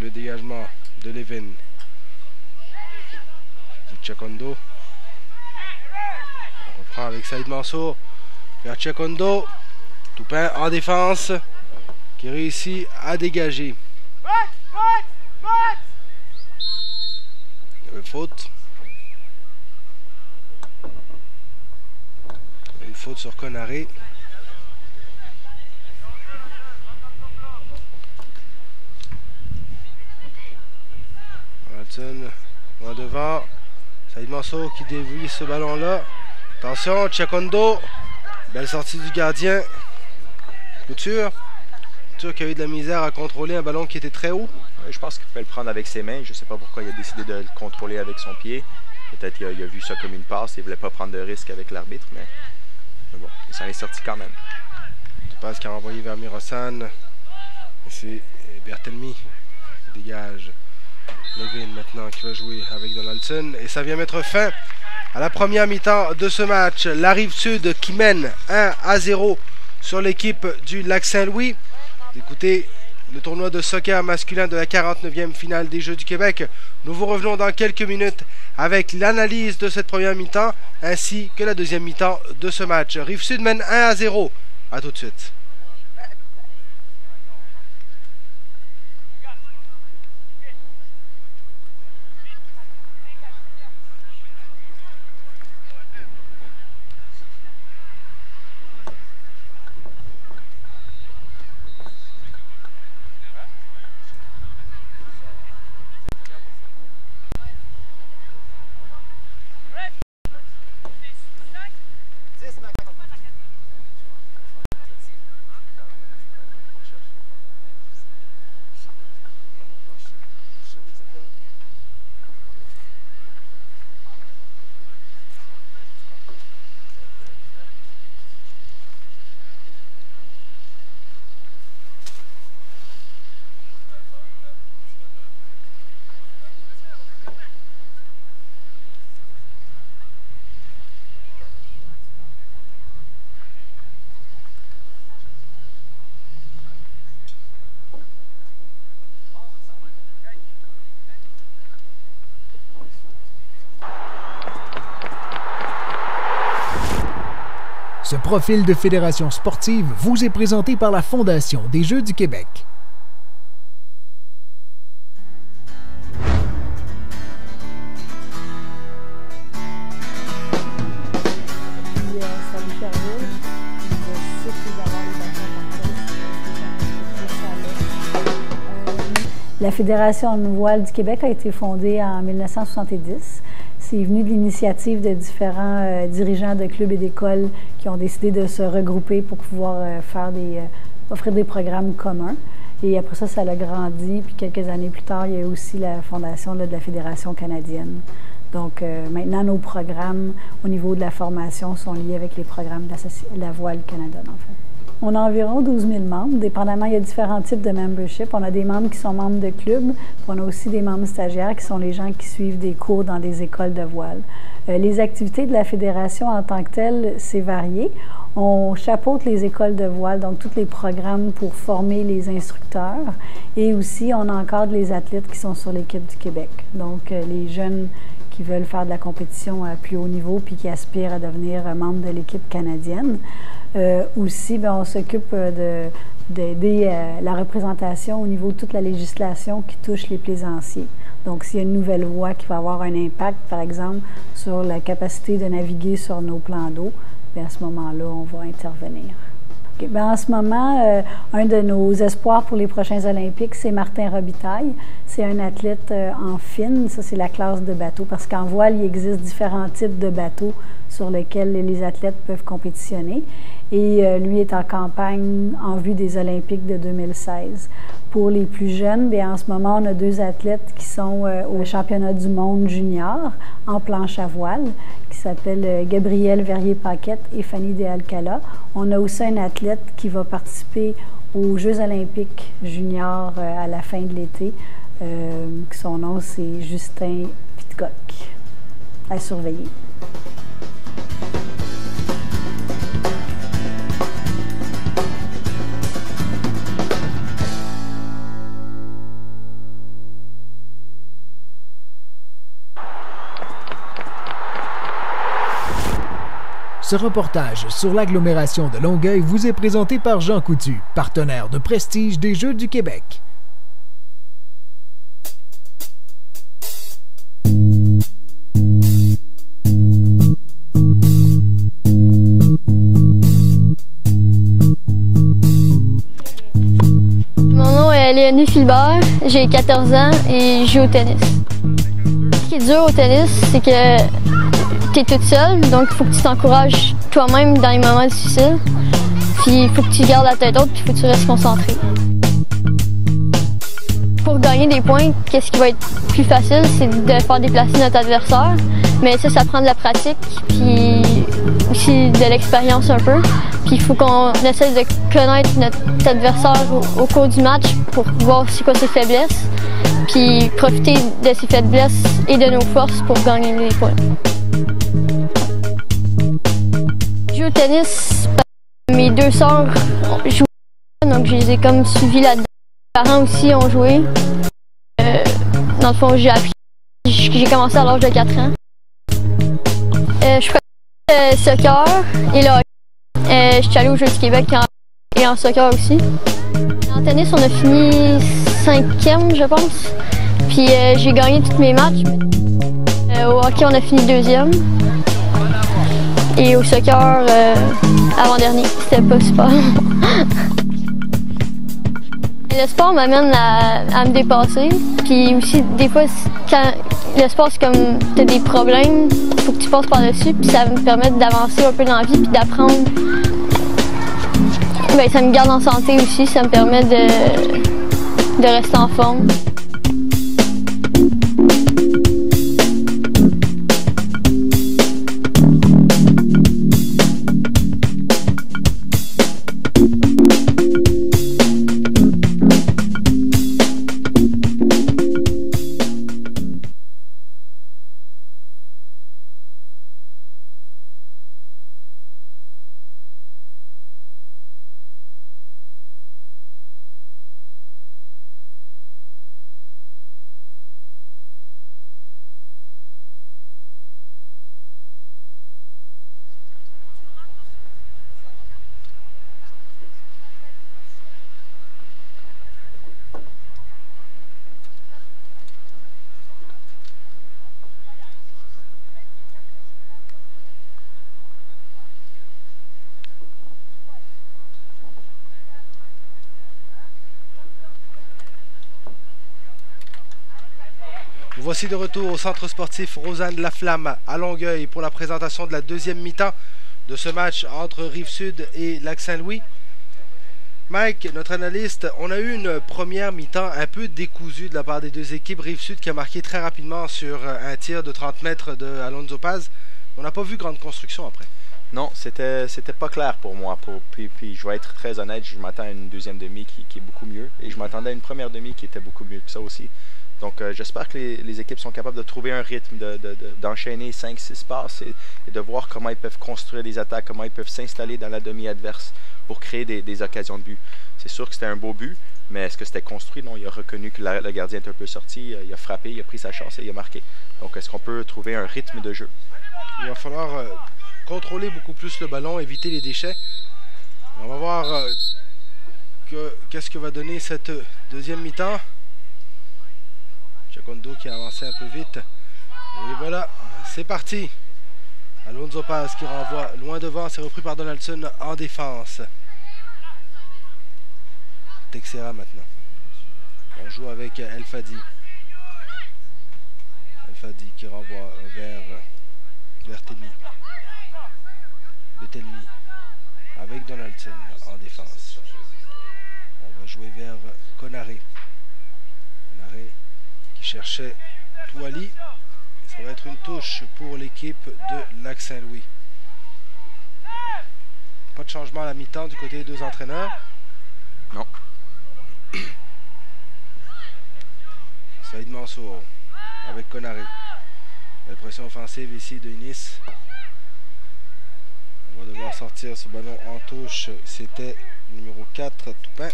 Le dégagement de Levin. Tchekondo. On reprend avec Saïd Mansour. Vers Tchekondo. Toupin en défense. Qui réussit à dégager. Faute. Une faute sur Conaré. Watson, loin devant. Saïd Mansour qui dévie ce ballon-là. Attention, Tchekondo. Belle sortie du gardien. Couture. Couture qui a eu de la misère à contrôler un ballon qui était très haut. Je pense qu'il pouvait le prendre avec ses mains. Je ne sais pas pourquoi il a décidé de le contrôler avec son pied. Peut-être qu'il a vu ça comme une passe. Il ne voulait pas prendre de risque avec l'arbitre, mais bon, il s'en est sorti quand même. Une passe qui a envoyé vers Mirosan. C'est Bertelmi qui dégage. Levin maintenant qui va jouer avec Donaldson. Et ça vient mettre fin à la première mi-temps de ce match. La Rive-Sud qui mène 1-0 sur l'équipe du Lac-Saint-Louis. Écoutez, le tournoi de soccer masculin de la 49e finale des Jeux du Québec. Nous vous revenons dans quelques minutes avec l'analyse de cette première mi-temps ainsi que la deuxième mi-temps de ce match. Rive-Sud mène 1-0. A tout de suite. Ce profil de fédération sportive vous est présenté par la Fondation des Jeux du Québec. Salut Sherville. Je sais que vous avez les bâtons. La Fédération de voile du Québec a été fondée en 1970. C'est venu de l'initiative de différents dirigeants de clubs et d'écoles qui ont décidé de se regrouper pour pouvoir offrir des programmes communs. Et après ça, ça a grandi. Puis quelques années plus tard, il y a eu aussi la fondation de la Fédération canadienne. Donc maintenant, nos programmes au niveau de la formation sont liés avec les programmes de la Voile Canada, en fait. On a environ 12 000 membres. Dépendamment, il y a différents types de membership. On a des membres qui sont membres de clubs, puis on a aussi des membres stagiaires qui sont les gens qui suivent des cours dans des écoles de voile. Les activités de la Fédération en tant que telles, c'est varié. On chapeaute les écoles de voile, donc tous les programmes pour former les instructeurs. Et aussi, on encadre les athlètes qui sont sur l'équipe du Québec. Donc, les jeunes qui veulent faire de la compétition à plus haut niveau puis qui aspirent à devenir membres de l'équipe canadienne. Aussi, bien, on s'occupe d'aider la représentation au niveau de toute la législation qui touche les plaisanciers. Donc, s'il y a une nouvelle loi qui va avoir un impact, par exemple, sur la capacité de naviguer sur nos plans d'eau, bien, à ce moment-là, on va intervenir. Okay, bien, en ce moment, un de nos espoirs pour les prochains Olympiques, c'est Martin Robitaille. C'est un athlète en fine, ça c'est la classe de bateau, parce qu'en voile, il existe différents types de bateaux sur lesquels les athlètes peuvent compétitionner. Et lui est en campagne en vue des Olympiques de 2016. Pour les plus jeunes, bien, en ce moment, on a 2 athlètes qui sont au championnat du monde junior en planche à voile, qui s'appellent Gabrielle Verrier-Paquette et Fanny De Alcala. On a aussi un athlète qui va participer aux Jeux olympiques juniors à la fin de l'été. Son nom, c'est Justin Pitcock. À surveiller. Ce reportage sur l'agglomération de Longueuil vous est présenté par Jean Coutu, partenaire de prestige des Jeux du Québec. Mon nom est Léonie Philbert, j'ai 14 ans et je joue au tennis. Ce qui est dur au tennis, c'est que tu es toute seule, donc il faut que tu t'encourages toi-même dans les moments difficiles. Puis il faut que tu gardes la tête haute, puis il faut que tu restes concentré. Pour gagner des points, qu'est-ce qui va être plus facile, c'est de faire déplacer notre adversaire. Mais ça prend de la pratique, puis aussi de l'expérience un peu. Puis il faut qu'on essaie de connaître notre adversaire au cours du match pour voir c'est quoi ses faiblesses. Puis profiter de ses faiblesses et de nos forces pour gagner des points. Je joue au tennis, mes 2 sœurs jouent, donc je les ai comme suivis là-dedans. Mes parents aussi ont joué. Dans le fond, j'ai appris. J'ai commencé à l'âge de 4 ans. Je pratique soccer et là, je suis allée aux Jeux du Québec et en soccer aussi. En tennis, on a fini 5e, je pense. Puis j'ai gagné tous mes matchs. Au hockey, on a fini 2e. Et au soccer, avant-dernier, c'était pas super. Le sport m'amène à me dépasser. Puis aussi, des fois, quand le sport, c'est comme tu as des problèmes, il faut que tu passes par-dessus. Puis ça me permet d'avancer un peu dans la vie puis d'apprendre. Bien, ça me garde en santé aussi. Ça me permet de rester en forme. Voici de retour au centre sportif Rosanne Laflamme à Longueuil pour la présentation de la 2e mi-temps de ce match entre Rive-Sud et Lac-Saint-Louis. Mike, notre analyste, on a eu une première mi-temps un peu décousue de la part des 2 équipes. Rive-Sud qui a marqué très rapidement sur un tir de 30 mètres de Alonso Paz. On n'a pas vu grande construction après. Non, c'était pas clair pour moi. Puis je vais être très honnête, je m'attends à une 2e demi qui est beaucoup mieux. Et je m'attendais à une première demi qui était beaucoup mieux que ça aussi. Donc j'espère que les équipes sont capables de trouver un rythme, d'enchaîner 5-6 passes et de voir comment ils peuvent construire des attaques, comment ils peuvent s'installer dans la demi adverse pour créer des occasions de but. C'est sûr que c'était un beau but, mais est-ce que c'était construit? Non, il a reconnu que le gardien est un peu sorti, il a frappé, il a pris sa chance et il a marqué. Donc est-ce qu'on peut trouver un rythme de jeu? Il va falloir contrôler beaucoup plus le ballon, éviter les déchets. On va voir qu'est-ce que va donner cette 2e mi-temps. Chakondo qui a avancé un peu vite. Et voilà, c'est parti. Alonso Paz qui renvoie loin devant. C'est repris par Donaldson en défense. Texera maintenant. On joue avec El Fadi. El Fadi qui renvoie vers Temi. Betelmi avec Donaldson en défense. On va jouer vers Konaré. Konaré qui cherchait Touali. Ça va être une touche pour l'équipe de Lac-Saint-Louis. Pas de changement à la mi-temps du côté des deux entraîneurs. Non. Saïd Mansour avec Konaré. La pression offensive ici de Inis. On va devoir sortir ce ballon en touche. C'était numéro 4, Toupin,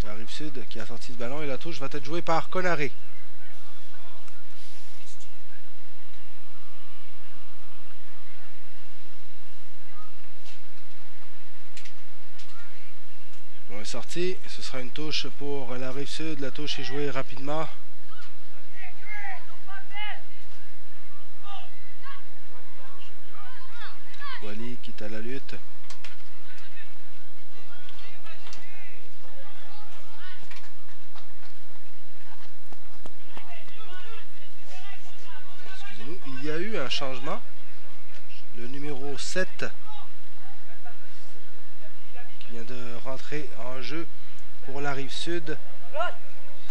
de la Rive-Sud, qui a sorti ce ballon. Et la touche va être jouée par Konaré. On est sorti. Ce sera une touche pour la Rive-Sud. La touche est jouée rapidement. Wally qui est à la lutte. Excusez-nous, il y a eu un changement. Le numéro 7 qui vient de rentrer en jeu pour la Rive-Sud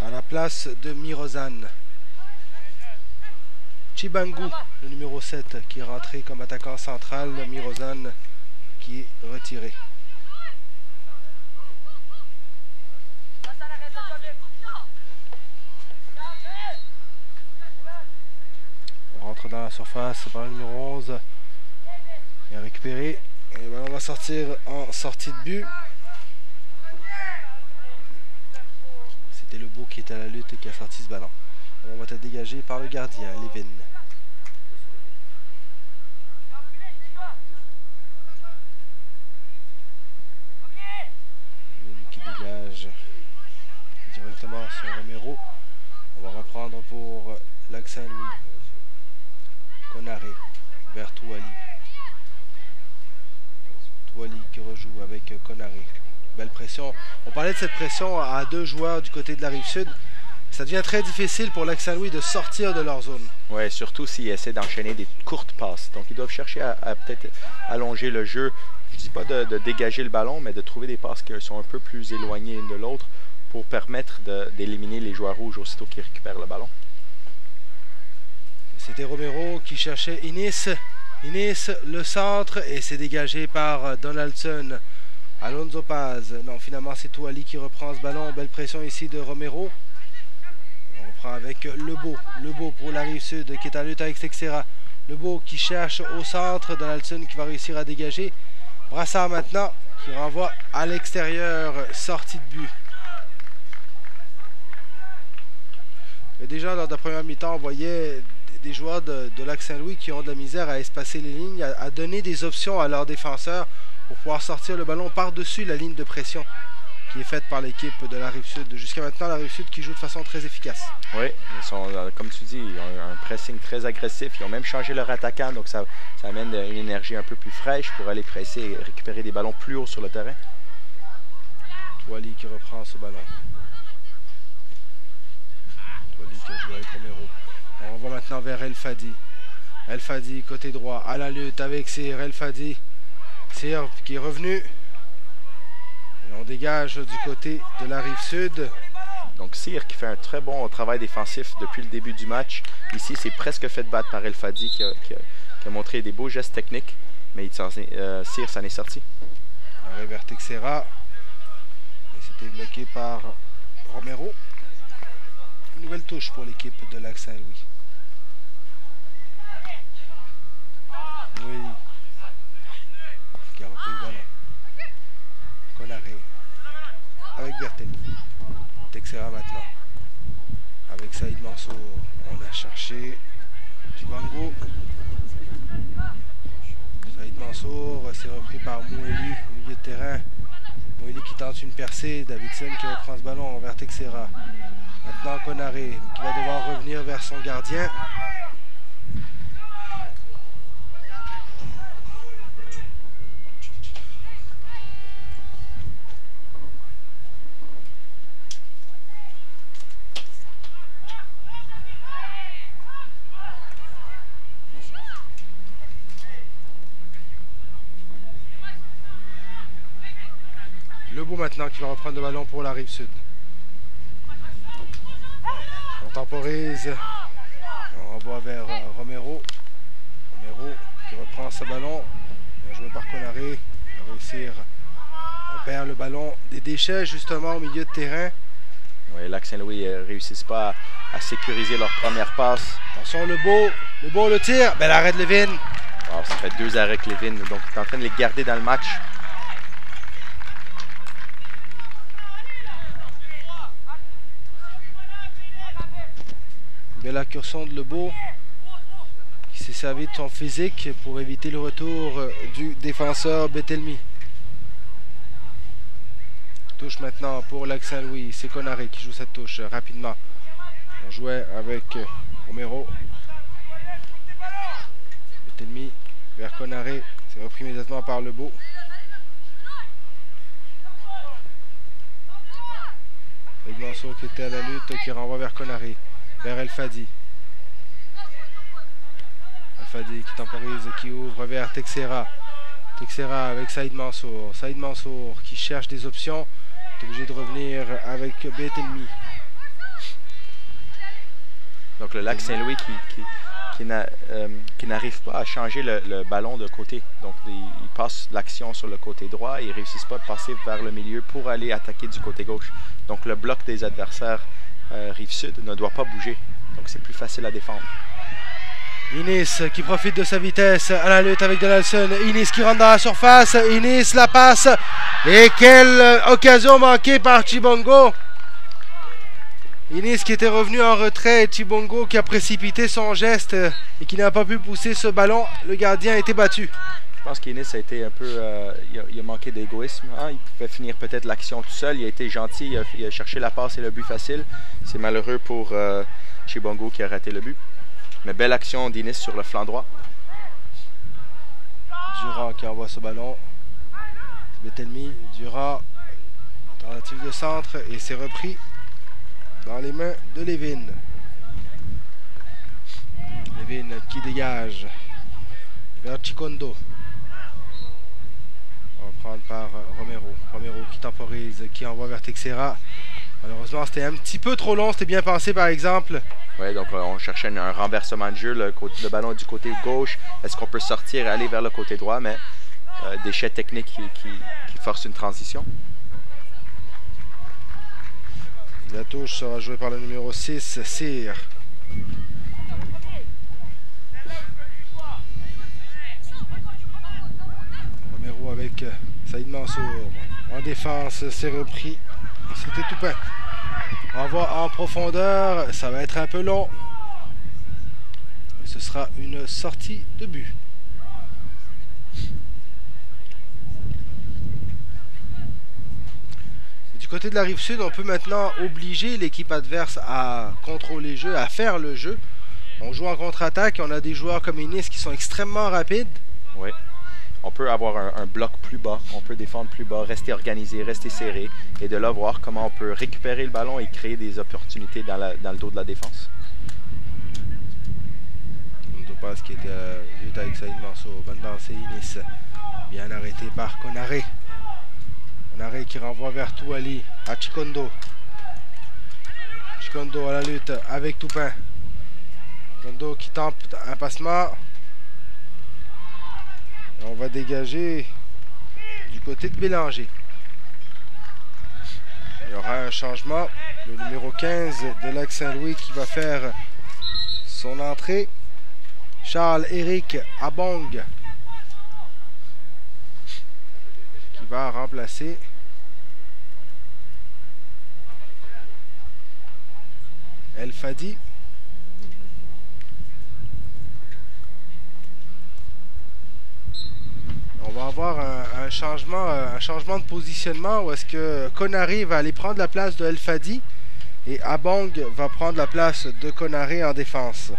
à la place de Mirozan. Chibangu, le numéro 7, qui est rentré comme attaquant central. Mirozan qui est retiré. On rentre dans la surface par le numéro 11. Il a récupéré. Et le ballon va sortir en sortie de but. C'était Lebeau qui était à la lutte et qui a sorti ce ballon. On va être dégagé par le gardien, Levin. Levin qui dégage directement sur Romero. On va reprendre pour Lac-Saint-Louis. Konaré vers Touali. Touali qui rejoue avec Konaré. Belle pression. On parlait de cette pression à deux joueurs du côté de la Rive-Sud. Ça devient très difficile pour Lac-Saint-Louis de sortir de leur zone. Oui, surtout s'ils essaient d'enchaîner des courtes passes. Donc, ils doivent chercher à peut-être allonger le jeu. Je ne dis pas de dégager le ballon, mais de trouver des passes qui sont un peu plus éloignées l'une de l'autre pour permettre d'éliminer les joueurs rouges aussitôt qu'ils récupèrent le ballon. C'était Romero qui cherchait Inis. Inis, le centre, et c'est dégagé par Donaldson. Alonso Paz. Non, finalement, c'est Touali qui reprend ce ballon. Belle pression ici de Romero. On reprend avec Lebeau. Lebeau pour la Rive-Sud qui est en lutte avec Texera. Lebeau qui cherche au centre. Donaldson qui va réussir à dégager. Brassard maintenant qui renvoie à l'extérieur. Sortie de but. Et déjà lors de la première mi-temps, on voyait des joueurs de Lac-Saint-Louis qui ont de la misère à espacer les lignes, à donner des options à leurs défenseurs pour pouvoir sortir le ballon par-dessus la ligne de pression qui est faite par l'équipe de la Rive-Sud. Jusqu'à maintenant, la Rive-Sud qui joue de façon très efficace. Oui, ils sont, comme tu dis, ils ont un pressing très agressif. Ils ont même changé leur attaquant, donc ça amène une énergie un peu plus fraîche pour aller presser et récupérer des ballons plus haut sur le terrain. Touali qui reprend ce ballon. Touali qui a joué avec Romero. On va maintenant vers El Fadi. El Fadi, côté droit, à la lutte avec Cyr. El Fadi. Cyr qui est revenu. Et on dégage du côté de la Rive-Sud. Donc Cyr qui fait un très bon travail défensif depuis le début du match. Ici, c'est presque fait battre par El Fadi qui a montré des beaux gestes techniques. Mais Cyr s'en est sorti. Arrêt vers Texera. Et c'était bloqué par Romero. Une nouvelle touche pour l'équipe de Lac-Saint-Louis. Oui. Qui a repris le ballon. Konaré. Avec Bertelli. Texera maintenant. Avec Saïd Mansour. On a cherché Chibangu. Saïd Mansour. C'est repris par Moueli au milieu de terrain. Moueli qui tente une percée. Davidson qui reprend ce ballon vers Texera. Maintenant Konaré qui va devoir revenir vers son gardien. maintenant qui va reprendre le ballon pour la rive sud. On temporise. On va vers Romero. Romero qui reprend ce ballon. Bien joué par Konaré. Il va réussir. On perd le ballon. Des déchets justement au milieu de terrain. Oui, Lac-Saint-Louis ne réussissent pas à sécuriser leur première passe. Attention, le beau, le tir. Bel arrêt de Levin. Wow, ça fait 2 arrêts avec Levin. Donc, il est en train de les garder dans le match. Belle incursion de Lebeau qui s'est servi de son physique pour éviter le retour du défenseur Betelmi. Touche maintenant pour Lac-Saint-Louis. C'est Konaré qui joue cette touche rapidement. On jouait avec Romero. Betelmi vers Konaré. C'est repris immédiatement par Lebeau. Egmanso qui était à la lutte, qui renvoie vers Konaré. Vers El Fadi. El Fadi qui temporise, qui ouvre vers Texera. Texera avec Saïd Mansour. Saïd Mansour qui cherche des options. Est obligé de revenir avec Betelmi. Donc le Lac-Saint-Louis qui n'arrive pas à changer le ballon de côté. Donc ils passent l'action sur le côté droit et ils ne réussissent pas à passer vers le milieu pour aller attaquer du côté gauche. Donc le bloc des adversaires Rive-Sud ne doit pas bouger. Donc c'est plus facile à défendre. Innis qui profite de sa vitesse à la lutte avec Donaldson. Innis qui rentre dans la surface. Innis la passe. Et quelle occasion manquée par Chibongo. Innis qui était revenu en retrait. Chibongo qui a précipité son geste et qui n'a pas pu pousser ce ballon. Le gardien a été battu. Je pense qu'Innis a été un peu... il a manqué d'égoïsme. Hein? Il pouvait finir peut-être l'action tout seul. Il a été gentil. Il a cherché la passe et le but facile. C'est malheureux pour Chibongo qui a raté le but. Mais belle action d'Innis sur le flanc droit. Durand qui envoie ce ballon. Betelmi, Durand, tentative de centre et c'est repris dans les mains de Levin. Levin qui dégage vers Chikondo. On va prendre par Romero. Romero qui temporise, qui envoie vers Texera. Malheureusement, c'était un petit peu trop long. C'était bien pensé par exemple. Oui, donc on cherchait un renversement de jeu. Le ballon est du côté gauche. Est-ce qu'on peut sortir et aller vers le côté droit? Mais déchet technique qui force une transition. La touche sera jouée par le numéro 6, Cyr. Romero avec Saïd Mansour. En défense, c'est repris. C'était Toupin. On va en profondeur. Ça va être un peu long. Ce sera une sortie de but. Du côté de la rive sud, on peut maintenant obliger l'équipe adverse à contrôler le jeu, à faire le jeu. On joue en contre-attaque. On a des joueurs comme Innis qui sont extrêmement rapides. Oui. On peut avoir un bloc plus bas, on peut défendre plus bas, rester organisé, rester serré et de là voir comment on peut récupérer le ballon et créer des opportunités dans le dos de la défense. Passe qui était lutte avec Saïd Mansour. Maintenant c'est Innis. Bien arrêté par Konaré. Konaré qui renvoie vers Touali à Chikondo. Chikondo à la lutte avec Toupin. Chikondo qui tente un passement. Et on va dégager du côté de Bélanger. Il y aura un changement. Le numéro 15 de Lac-Saint-Louis qui va faire son entrée. Charles-Éric Abong qui va remplacer El Fadi. On va avoir un changement de positionnement où est-ce que Konaré va aller prendre la place de El Fadi et Abong va prendre la place de Konaré en défense.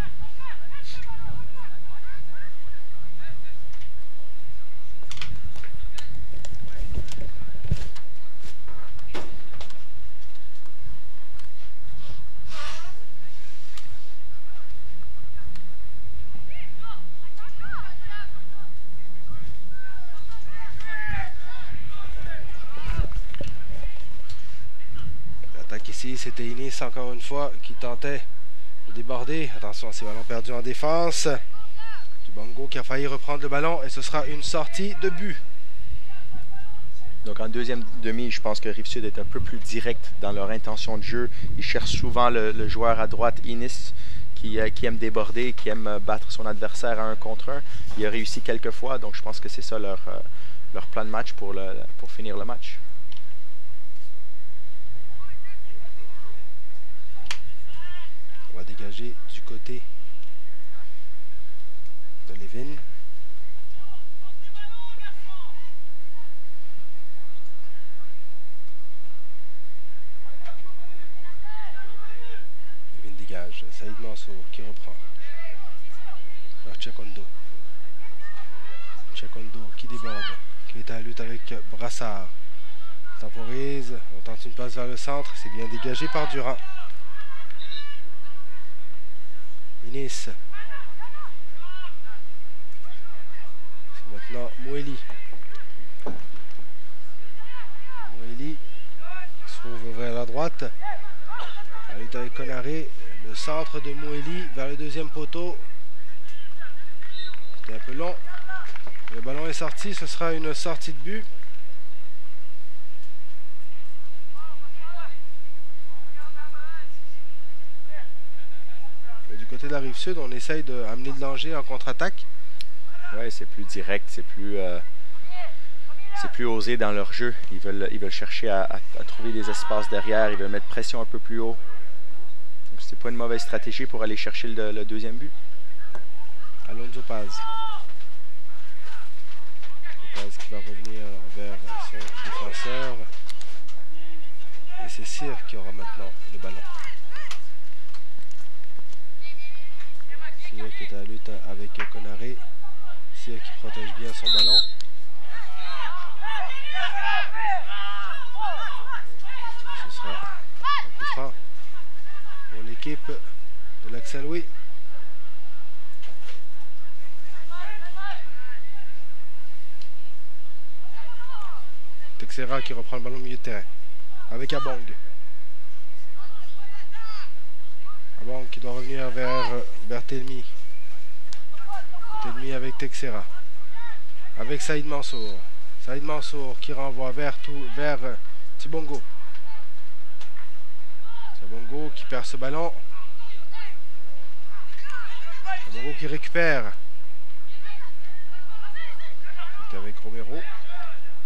L'attaque ici, c'était Inis encore une fois qui tentait de déborder. Attention à ces ballons perdus en défense. Tubongo qui a failli reprendre le ballon et ce sera une sortie de but. Donc en deuxième demi, je pense que Rive-Sud est un peu plus direct dans leur intention de jeu. Ils cherchent souvent le joueur à droite, Inis, qui aime déborder, qui aime battre son adversaire à 1 contre 1. Il a réussi quelques fois, donc je pense que c'est ça leur plan de match pour finir le match. On va dégager du côté de Levin. Dégage, Saïd Mansour qui reprend. Alors Tchekondo. Tchekondo qui déborde, qui est à la lutte avec Brassard. Temporise, on tente une passe vers le centre, c'est bien dégagé par Durand. Inis. C'est maintenant Moueli. Moueli qui se trouve vers la droite. La lutte avec Konaré. Le centre de Moueli vers le deuxième poteau. C'était un peu long. Le ballon est sorti. Ce sera une sortie de but. Mais du côté de la Rive-Sud, on essaye d'amener le danger en contre-attaque. Ouais, c'est plus direct, c'est plus osé dans leur jeu. Ils veulent chercher à trouver des espaces derrière. Ils veulent mettre pression un peu plus haut. C'est pas une mauvaise stratégie pour aller chercher le deuxième but. Alonso Paz. Paz qui va revenir vers son défenseur. Et c'est Cyr qui aura maintenant le ballon. Cyr qui est à la lutte avec Konaré. Cyr qui protège bien son ballon. Ce sera un coup franc pour l'équipe de Lac-Saint-Louis. Texera qui reprend le ballon au milieu de terrain avec Abong. Abong qui doit revenir vers Bertelmi. Bertelmi avec Texera. Avec Saïd Mansour. Saïd Mansour qui renvoie vers Tibongo. Tibongo qui perd ce ballon. Tibongo qui récupère. C'est avec Romero.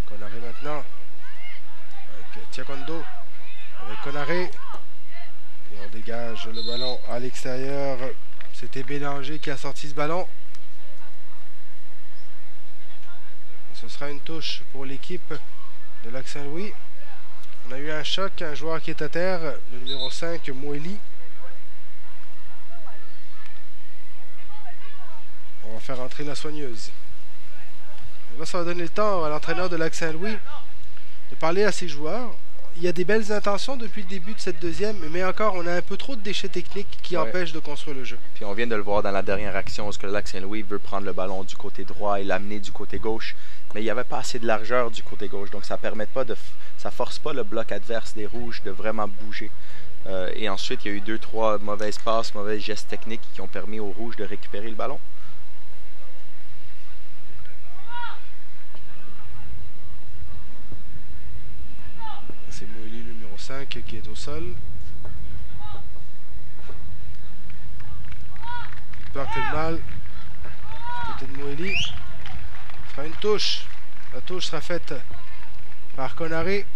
Konaré maintenant. Avec Tchekondo. Avec Konaré. Et on dégage le ballon à l'extérieur. C'était Bélanger qui a sorti ce ballon. Et ce sera une touche pour l'équipe de Lac-Saint-Louis. On a eu un choc, un joueur qui est à terre, le numéro 5, Moueli. On va faire entrer la soigneuse. Là, ça va donner le temps à l'entraîneur de Lac-Saint-Louis de parler à ses joueurs. Il y a des belles intentions depuis le début de cette deuxième, mais encore, on a un peu trop de déchets techniques qui empêchent de construire le jeu. Puis on vient de le voir dans la dernière action, où le Lac-Saint-Louis veut prendre le ballon du côté droit et l'amener du côté gauche, mais il n'y avait pas assez de largeur du côté gauche, donc ça force pas le bloc adverse des Rouges de vraiment bouger. Et ensuite, il y a eu 2-3 mauvaises passes, mauvais gestes techniques qui ont permis aux Rouges de récupérer le ballon. C'est Moueli, le numéro 5, qui est au sol. Il porte le mal. Du côté de Moueli. Ce sera une touche. La touche sera faite par Konaré.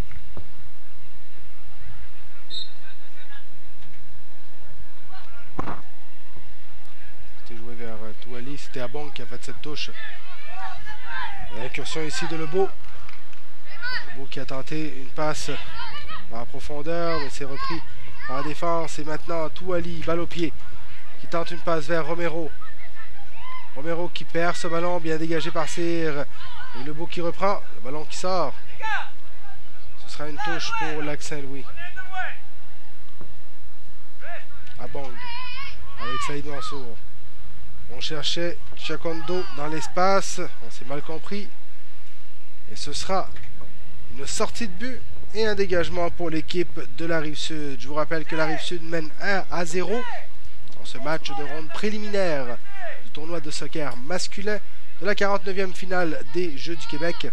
C'était joué vers Touali. C'était Abong qui a fait cette touche. L'incursion ici de Lebeau. Lebeau qui a tenté une passe par la profondeur, mais c'est repris par la défense. Et maintenant, Touali, balle au pied, qui tente une passe vers Romero. Romero qui perd ce ballon, bien dégagé par Cyr. Et Lebeau qui reprend, le ballon qui sort. Ce sera une touche pour Lac-Saint-Louis. Abong avec Saïd Mansour. On cherchait Tchekondo dans l'espace, on s'est mal compris. Et ce sera une sortie de but Et un dégagement pour l'équipe de la Rive-Sud. Je vous rappelle que la Rive-Sud mène 1-0 dans ce match de ronde préliminaire du tournoi de soccer masculin de la 49e finale des Jeux du Québec.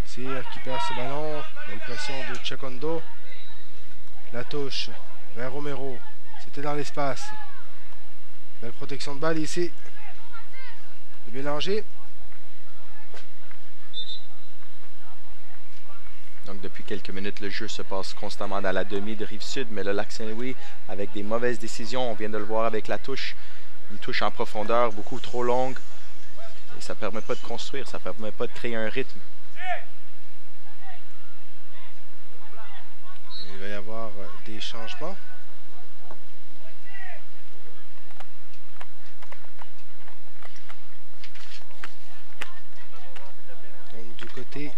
Cyr qui perd ce ballon. Belle pression de Tchakondo. La touche vers Romero. C'était dans l'espace. Belle protection de balle ici. De Bélanger. Donc depuis quelques minutes, le jeu se passe constamment dans la demi de Rive-Sud, mais le Lac-Saint-Louis, avec des mauvaises décisions, on vient de le voir avec la touche. Une touche en profondeur, beaucoup trop longue. Et ça ne permet pas de construire, ça ne permet pas de créer un rythme. Il va y avoir des changements. Donc du côté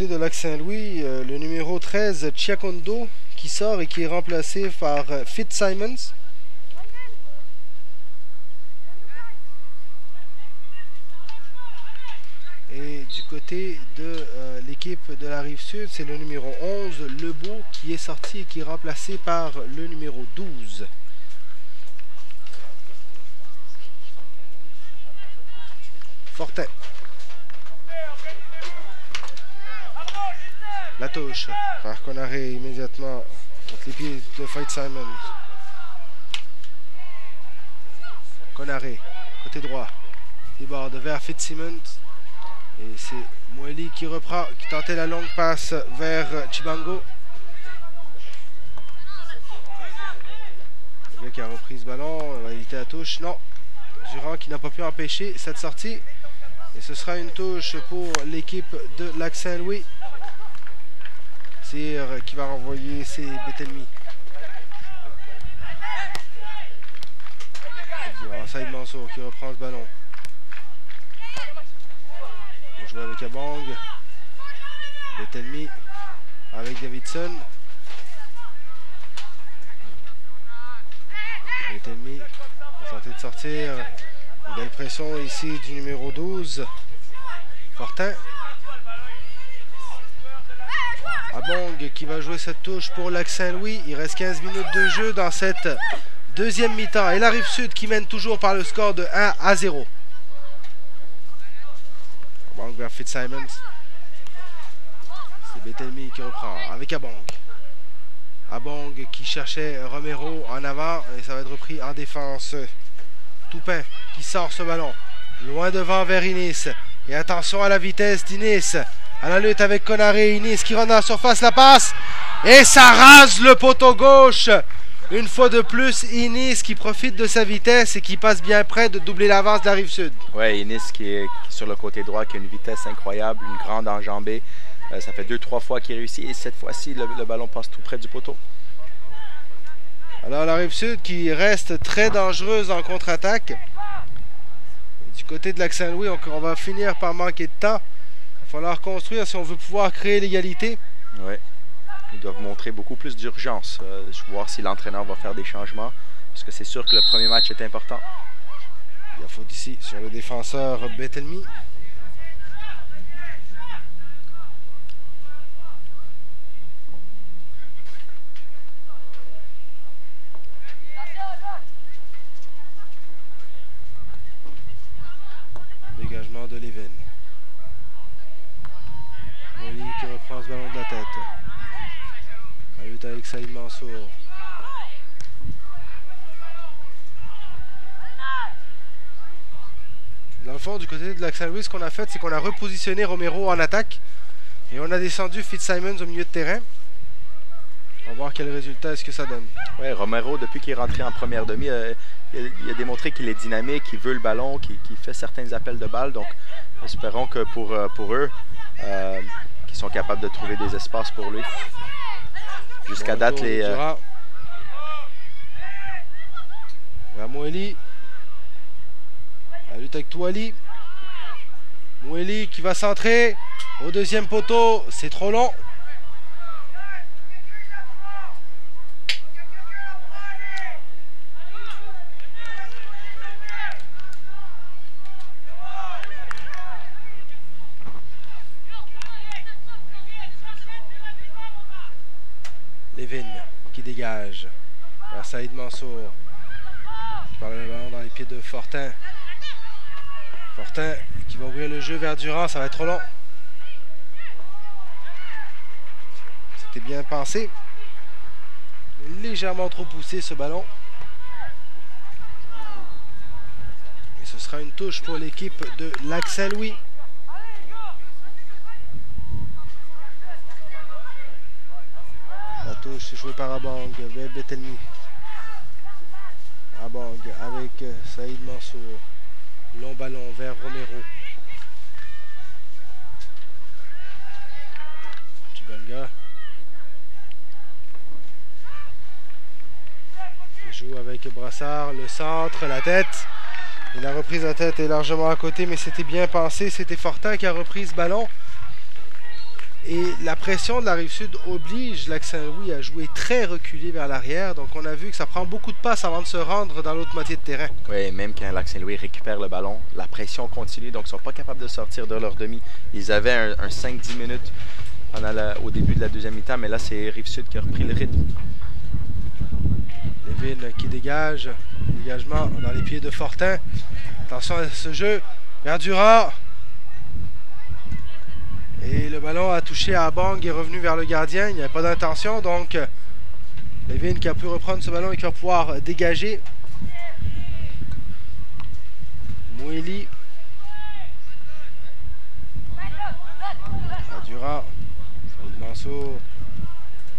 de Lac-Saint-Louis, le numéro 13, Tchakondo, qui sort et qui est remplacé par Fitzsimons. Et du côté de l'équipe de la Rive-Sud, c'est le numéro 11, Lebeau, qui est sorti et qui est remplacé par le numéro 12. Fortin. La touche par Konaré immédiatement contre les pieds de Fitzsimons. Konaré, côté droit, déborde vers Fitzsimons. Et c'est Moeli qui reprend, qui tentait la longue passe vers Chibango. Le gars qui a repris ce ballon, il était à touche. Non, Durand qui n'a pas pu empêcher cette sortie. Et ce sera une touche pour l'équipe de Lac-Saint-Louis. Cyr qui va renvoyer ses Betelmi. Saïd Mansour qui reprend ce ballon. On joue avec Abang. Betelmi avec Davidson. Betelmi va tenter de sortir. Une belle pression ici du numéro 12. Fortin. Abong qui va jouer cette touche pour Lac-Saint-Louis. Il reste 15 minutes de jeu dans cette deuxième mi-temps. Et la Rive-Sud qui mène toujours par le score de 1-0. Abong vers Fitzsimons. C'est Betelmi qui reprend avec Abong. Abong qui cherchait Romero en avant. Et ça va être repris en défense. Toupin qui sort ce ballon. Loin devant vers Inis. Et attention à la vitesse d'Inis. À la lutte avec Konaré, Inis qui rentre dans la surface, la passe. Et ça rase le poteau gauche. Une fois de plus, Inis qui profite de sa vitesse et qui passe bien près de doubler l'avance de la Rive-Sud. Oui, Inis qui est sur le côté droit, qui a une vitesse incroyable, une grande enjambée. Ça fait 2-3 fois qu'il réussit et cette fois-ci, le ballon passe tout près du poteau. Alors la Rive-Sud qui reste très dangereuse en contre-attaque. Du côté de Lac-Saint-Louis, on va finir par manquer de temps. Il va falloir construire si on veut pouvoir créer l'égalité. Oui, ils doivent montrer beaucoup plus d'urgence. Voir si l'entraîneur va faire des changements. Parce que c'est sûr que le premier match est important. Il y a faute ici sur le défenseur Betelmi. Dégagement de Levin. Moeli qui reprend ce ballon de la tête. La lutte avec Saïd Mansour. Dans le fond, du côté de Lac-Saint-Louis, ce qu'on a fait, c'est qu'on a repositionné Romero en attaque. Et on a descendu Fitzsimons au milieu de terrain. On va voir quel résultat est-ce que ça donne. Oui, Romero, depuis qu'il est rentré en première demi, il a démontré qu'il est dynamique, qu'il veut le ballon, qu'il fait certains appels de balle. Donc, espérons que pour eux, qu'ils sont capables de trouver des espaces pour lui. Jusqu'à date, les... Vers Moeli. La lutte avec Touali. Moeli qui va centrer. Au deuxième poteau, c'est trop long. Levin qui dégage vers Saïd Mansour. Il parle le ballon dans les pieds de Fortin. Fortin qui va ouvrir le jeu vers Durand, ça va être trop long. C'était bien pensé. Légèrement trop poussé ce ballon. Et ce sera une touche pour l'équipe de Lac-Saint-Louis. La touche jouée par Abang vers Betelmi. Abang avec Saïd Mansour. Long ballon vers Romero. Chibanga. Il joue avec Brassard. Le centre, la tête. Et la reprise de tête est largement à côté, mais c'était bien pensé. C'était Fortin qui a repris ce ballon. Et la pression de la Rive-Sud oblige Lac-Saint-Louis à jouer très reculé vers l'arrière. Donc on a vu que ça prend beaucoup de passes avant de se rendre dans l'autre moitié de terrain. Oui, même quand Lac-Saint-Louis récupère le ballon, la pression continue. Donc ils ne sont pas capables de sortir de leur demi. Ils avaient un 5-10 minutes au début de la deuxième mi-temps, mais là c'est Rive-Sud qui a repris le rythme. Levin qui dégage. Dégagement dans les pieds de Fortin. Attention à ce jeu. Vers Durand. Et le ballon a touché à Abang et est revenu vers le gardien. Il n'y avait pas d'intention, donc Levin qui a pu reprendre ce ballon et qui va pouvoir dégager. Moueli. À Durand. Saïd Mansour.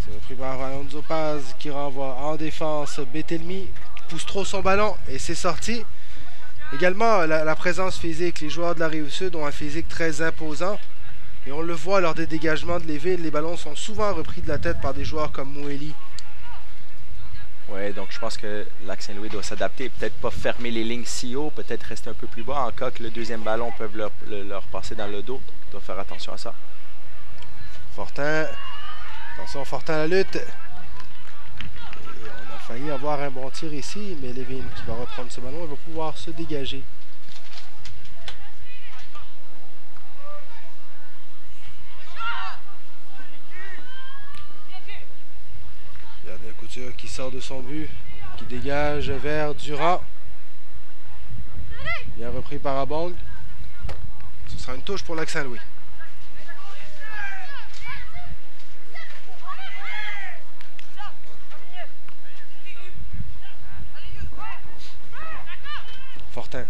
C'est repris par Alonso Paz qui renvoie en défense. Betelmi pousse trop son ballon et c'est sorti. Également, la présence physique. Les joueurs de la Rive-Sud ont un physique très imposant. Et on le voit lors des dégagements de Levin, les ballons sont souvent repris de la tête par des joueurs comme Moueli. Oui, donc je pense que Lac-Saint-Louis doit s'adapter. Peut-être pas fermer les lignes si haut, peut-être rester un peu plus bas. En cas que le deuxième ballon peut leur passer dans le dos. Donc il doit faire attention à ça. Fortin. Attention, Fortin à la lutte. Et on a failli avoir un bon tir ici, mais Levin qui va reprendre ce ballon, il va pouvoir se dégager. Couture qui sort de son but, qui dégage vers Durand. Bien repris par Abang. Ce sera une touche pour Lac-Saint-Louis. Fortin.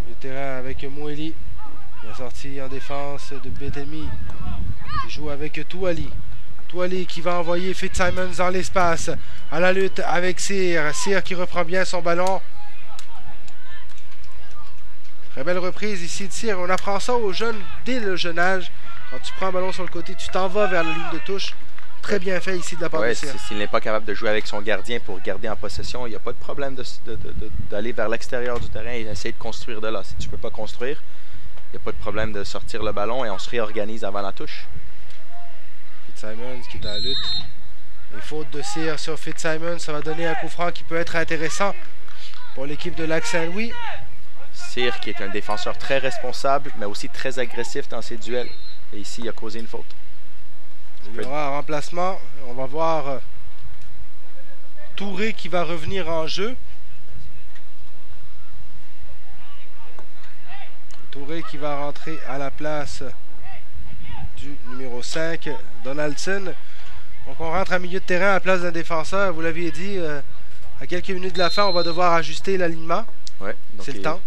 Le terrain avec Moueli. Bien sorti en défense de Betelmi. Il joue avec Touali. Touali qui va envoyer Fitzsimons dans l'espace. À la lutte avec Cyr. Cyr qui reprend bien son ballon. Très belle reprise ici de Cyr. On apprend ça aux jeunes dès le jeune âge. Quand tu prends un ballon sur le côté, tu t'en vas vers la ligne de touche. Très bien fait ici de la part de Cyr. S'il n'est pas capable de jouer avec son gardien pour garder en possession, il n'y a pas de problème d'aller vers l'extérieur du terrain et d'essayer de construire de là. Si tu ne peux pas construire, il n'y a pas de problème de sortir le ballon et on se réorganise avant la touche. Fitzsimons qui est à la lutte. Et faute de Cyr sur Fitzsimons, ça va donner un coup franc qui peut être intéressant pour l'équipe de Lac-Saint-Louis. Cyr qui est un défenseur très responsable, mais aussi très agressif dans ses duels. Et ici, il a causé une faute. Il y aura un remplacement. On va voir Touré qui va revenir en jeu. Touré qui va rentrer à la place du numéro 5, Donaldson. Donc on rentre à milieu de terrain à la place d'un défenseur. Vous l'aviez dit, à quelques minutes de la fin, on va devoir ajuster l'alignement. Ouais, c'est le temps.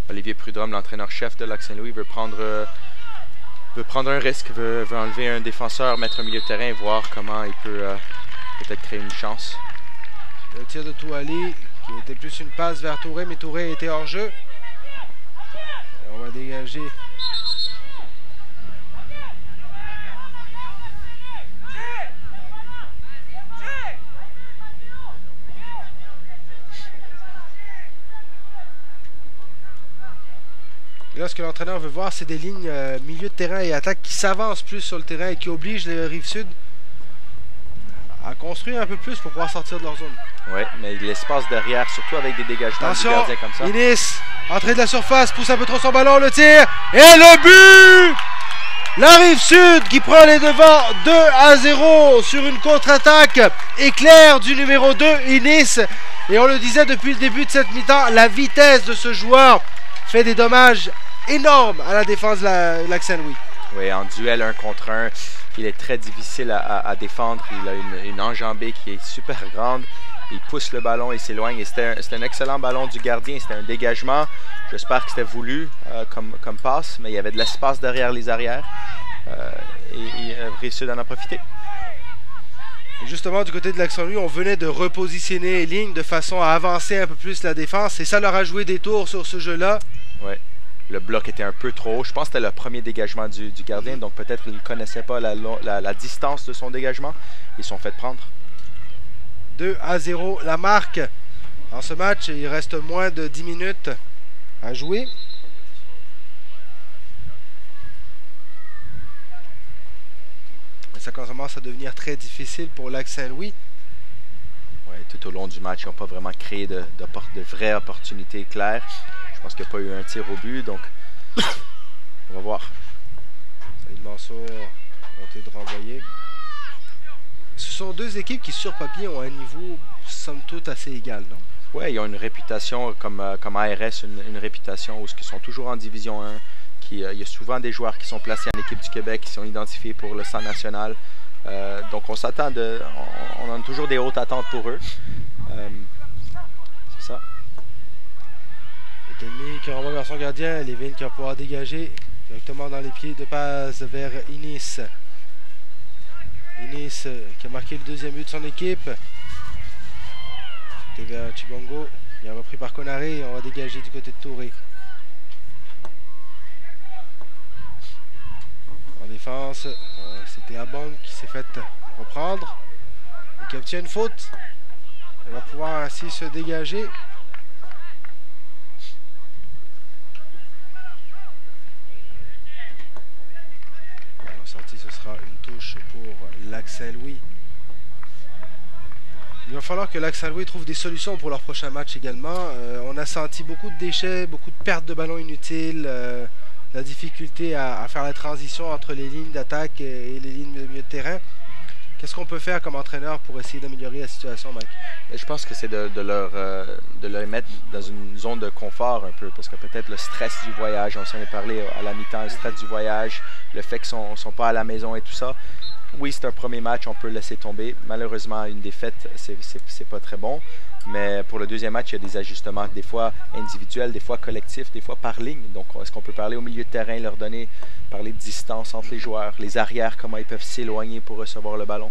Olivier Prudhomme, l'entraîneur-chef de Lac-Saint-Louis, veut prendre un risque, veut enlever un défenseur, mettre un milieu de terrain et voir comment il peut peut-être créer une chance. Le tir de Touali, qui était plus une passe vers Touré, mais Touré était hors jeu. Et on va dégager. Et là, ce que l'entraîneur veut voir, c'est des lignes milieu de terrain et attaque qui s'avancent plus sur le terrain et qui obligent les Rive-Sud à construire un peu plus pour pouvoir sortir de leur zone. Oui, mais l'espace derrière, surtout avec des dégagements du gardien comme ça. Inis, entrée de la surface, pousse un peu trop son ballon, le tir, et le but La Rive-Sud qui prend les devants 2-0 sur une contre-attaque éclair du numéro 2, Inis. Et on le disait depuis le début de cette mi-temps, la vitesse de ce joueur fait des dommages énormes à la défense de Lac Saint-Louis. Oui, en duel 1 contre 1, il est très difficile à défendre. Il a une enjambée qui est super grande. Il pousse le ballon et s'éloigne. C'était un excellent ballon du gardien. C'était un dégagement. J'espère que c'était voulu comme passe, mais il y avait de l'espace derrière les arrières. Et Rive-Sud en a profité. Et justement, du côté de Lac Saint-Louis, on venait de repositionner les lignes de façon à avancer un peu plus la défense. Et ça leur a joué des tours sur ce jeu-là. Oui. Le bloc était un peu trop haut. Je pense que c'était le premier dégagement du gardien. Donc peut-être qu'il ne connaissait pas la distance de son dégagement. Ils se sont fait prendre. 2-0 la marque. Dans ce match, il reste moins de 10 minutes à jouer. Et ça commence à devenir très difficile pour Lac Saint-Louis. Ouais, tout au long du match, ils n'ont pas vraiment créé de vraies opportunités claires. Je pense qu'il n'y a pas eu un tir au but, donc on va voir. Saïd Mansour a tenté de renvoyer. Ce sont deux équipes qui, sur papier, ont un niveau, somme toute, assez égal, non? Oui, ils ont une réputation, comme ARS, une réputation où ils sont toujours en Division 1. Il y a souvent des joueurs qui sont placés en équipe du Québec, qui sont identifiés pour le centre national. Donc on s'attend on a toujours des hautes attentes pour eux. C'est ça. Ennemi qui renvoie vers son gardien, Lévin qui va pouvoir dégager directement dans les pieds de passe vers Inis. Inis qui a marqué le deuxième but de son équipe. C'était vers Chibongo, il est repris par Konaré et on va dégager du côté de Touré. En défense, c'était Abong qui s'est fait reprendre et qui obtient une faute. Il va pouvoir ainsi se dégager. Sortie, ce sera une touche pour Lac Saint-Louis. Il va falloir que Lac Saint-Louis trouve des solutions pour leur prochain match également. On a senti beaucoup de déchets, beaucoup de pertes de ballons inutiles, la difficulté à faire la transition entre les lignes d'attaque et les lignes de milieu de terrain. Qu'est-ce qu'on peut faire comme entraîneur pour essayer d'améliorer la situation, Mike? Je pense que c'est de leur mettre dans une zone de confort un peu, parce que peut-être le stress du voyage, on s'en est parlé à la mi-temps, le stress du voyage, le fait qu'ils ne sont pas à la maison et tout ça. Oui, c'est un premier match, on peut le laisser tomber. Malheureusement, une défaite, c'est pas très bon. Mais pour le deuxième match, il y a des ajustements, des fois individuels, des fois collectifs, des fois par ligne. Donc, est-ce qu'on peut parler au milieu de terrain, parler de distance entre les joueurs, les arrières, comment ils peuvent s'éloigner pour recevoir le ballon,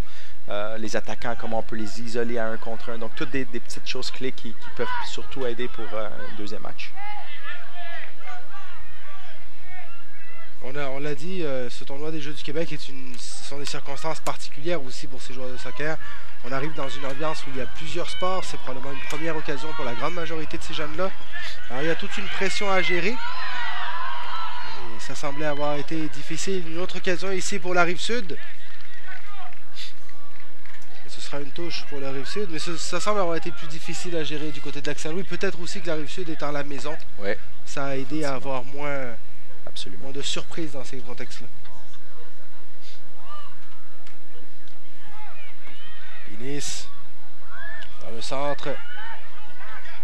les attaquants, comment on peut les isoler à 1 contre 1. Donc, toutes des petites choses clés qui peuvent surtout aider pour un deuxième match. On l'a dit, ce tournoi des Jeux du Québec ce sont des circonstances particulières aussi pour ces joueurs de soccer. On arrive dans une ambiance où il y a plusieurs sports. C'est probablement une première occasion pour la grande majorité de ces jeunes-là. Alors il y a toute une pression à gérer. Et ça semblait avoir été difficile. Une autre occasion ici pour la Rive-Sud. Ce sera une touche pour la Rive-Sud. Mais ça semble avoir été plus difficile à gérer du côté de Lac Saint-Louis. Peut-être aussi que la Rive-Sud étant à la maison. Ouais. Ça a aidé à avoir moins de surprises dans ces contextes-là. Inis dans le centre.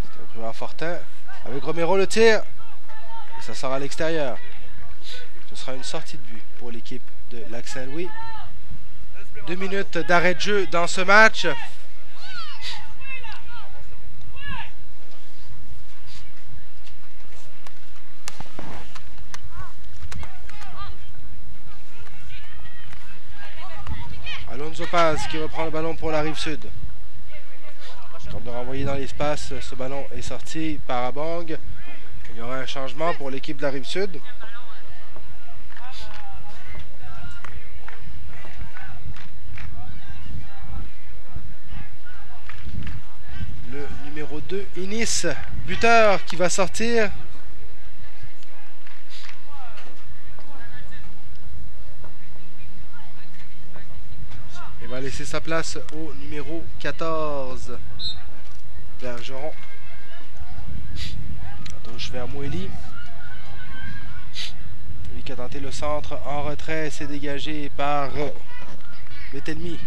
C'était repris par Fortin. Avec Romero le tir. Et ça sort à l'extérieur. Ce sera une sortie de but pour l'équipe de Lac Saint-Louis. 2 minutes d'arrêt de jeu dans ce match. Alonso Paz qui reprend le ballon pour la Rive-Sud. Tente de renvoyer dans l'espace. Ce ballon est sorti par Abong. Il y aura un changement pour l'équipe de la Rive-Sud. Le numéro 2, Inis, buteur qui va sortir. Il va laisser sa place au numéro 14, Bergeron. La touche vers Moueli. Lui qui qui a tenté le centre en retrait. C'est dégagé par Betelmi.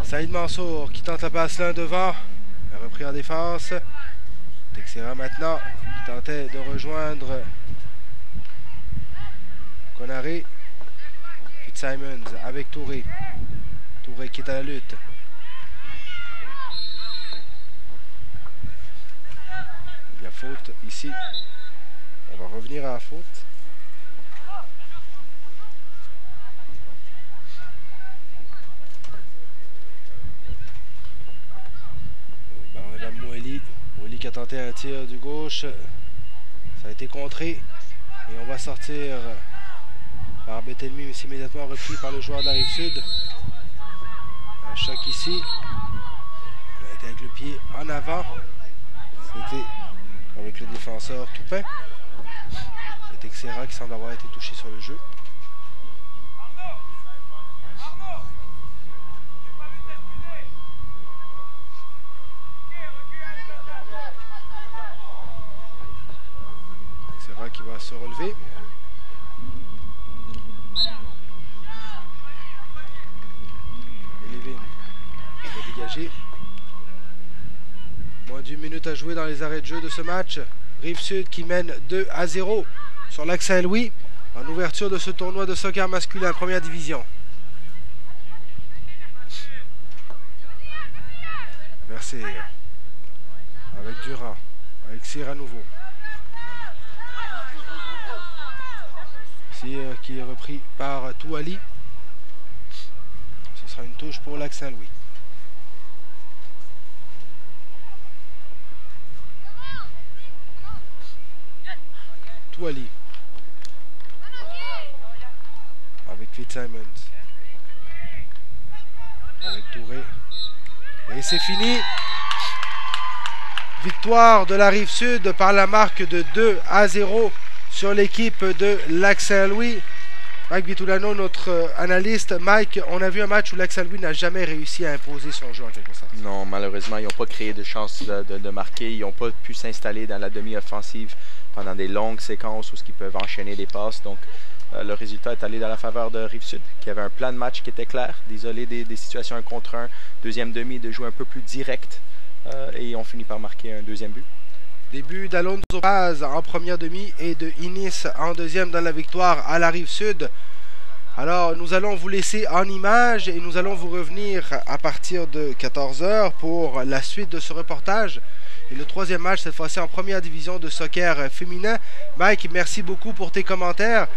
Saïd Mansour qui tente la passe là devant. Repris en défense. Texera maintenant qui tentait de rejoindre Konaré. Fitzsimons avec Touré. Touré qui est à la lutte. Il y a faute ici. On va revenir à la faute. On va Moueli. Moueli qui a tenté un tir du gauche. Ça a été contré. Et on va sortir par Betelmi, mais c'est immédiatement repris par le joueur de la Rive-Sud. Un choc ici. On a été avec le pied en avant. C'était avec le défenseur Toupin. C'est Texera qui semble avoir été touché sur le jeu. Texera qui va se relever. Levin va dégager. Moins d'une minute à jouer dans les arrêts de jeu de ce match. Rive-Sud qui mène 2-0 sur Lac Saint-Louis en ouverture de ce tournoi de soccer masculin première division. Mercier avec Durand, avec Cyr à nouveau. Cyr qui est repris par Touali. Ce sera une touche pour Lac Saint-Louis. Touali avec Fitzsimons, avec Touré, et c'est fini. Victoire de la Rive-Sud par la marque de 2-0 sur l'équipe de Lac Saint-Louis. Mike Vitulano, notre analyste. Mike, on a vu un match où Lac Saint-Louis n'a jamais réussi à imposer son jeu en quelque sorte. Non, malheureusement, ils n'ont pas créé de chance de marquer. Ils n'ont pas pu s'installer dans la demi-offensive pendant des longues séquences où ils peuvent enchaîner des passes. Donc, le résultat est allé dans la faveur de Rive-Sud, qui avait un plan de match qui était clair, d'isoler des situations 1 contre 1, deuxième demi, de jouer un peu plus direct. Et on finit par marquer un deuxième but. Début d'Alonso Paz en première demi et de Inis en deuxième dans la victoire à la Rive-Sud. Alors, nous allons vous laisser en images et nous allons vous revenir à partir de 14 h pour la suite de ce reportage. Et le troisième match, cette fois-ci en première division de soccer féminin. Mike, merci beaucoup pour tes commentaires.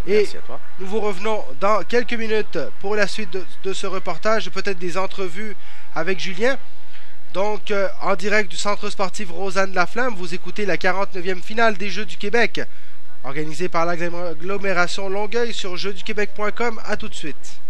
Et merci à toi. Nous vous revenons dans quelques minutes pour la suite de ce reportage, peut-être des entrevues avec Julien. Donc, en direct du Centre sportif Rosanne Laflamme, vous écoutez la 49e finale des Jeux du Québec, organisée par l'agglomération Longueuil sur jeuxduquebec.com. À tout de suite.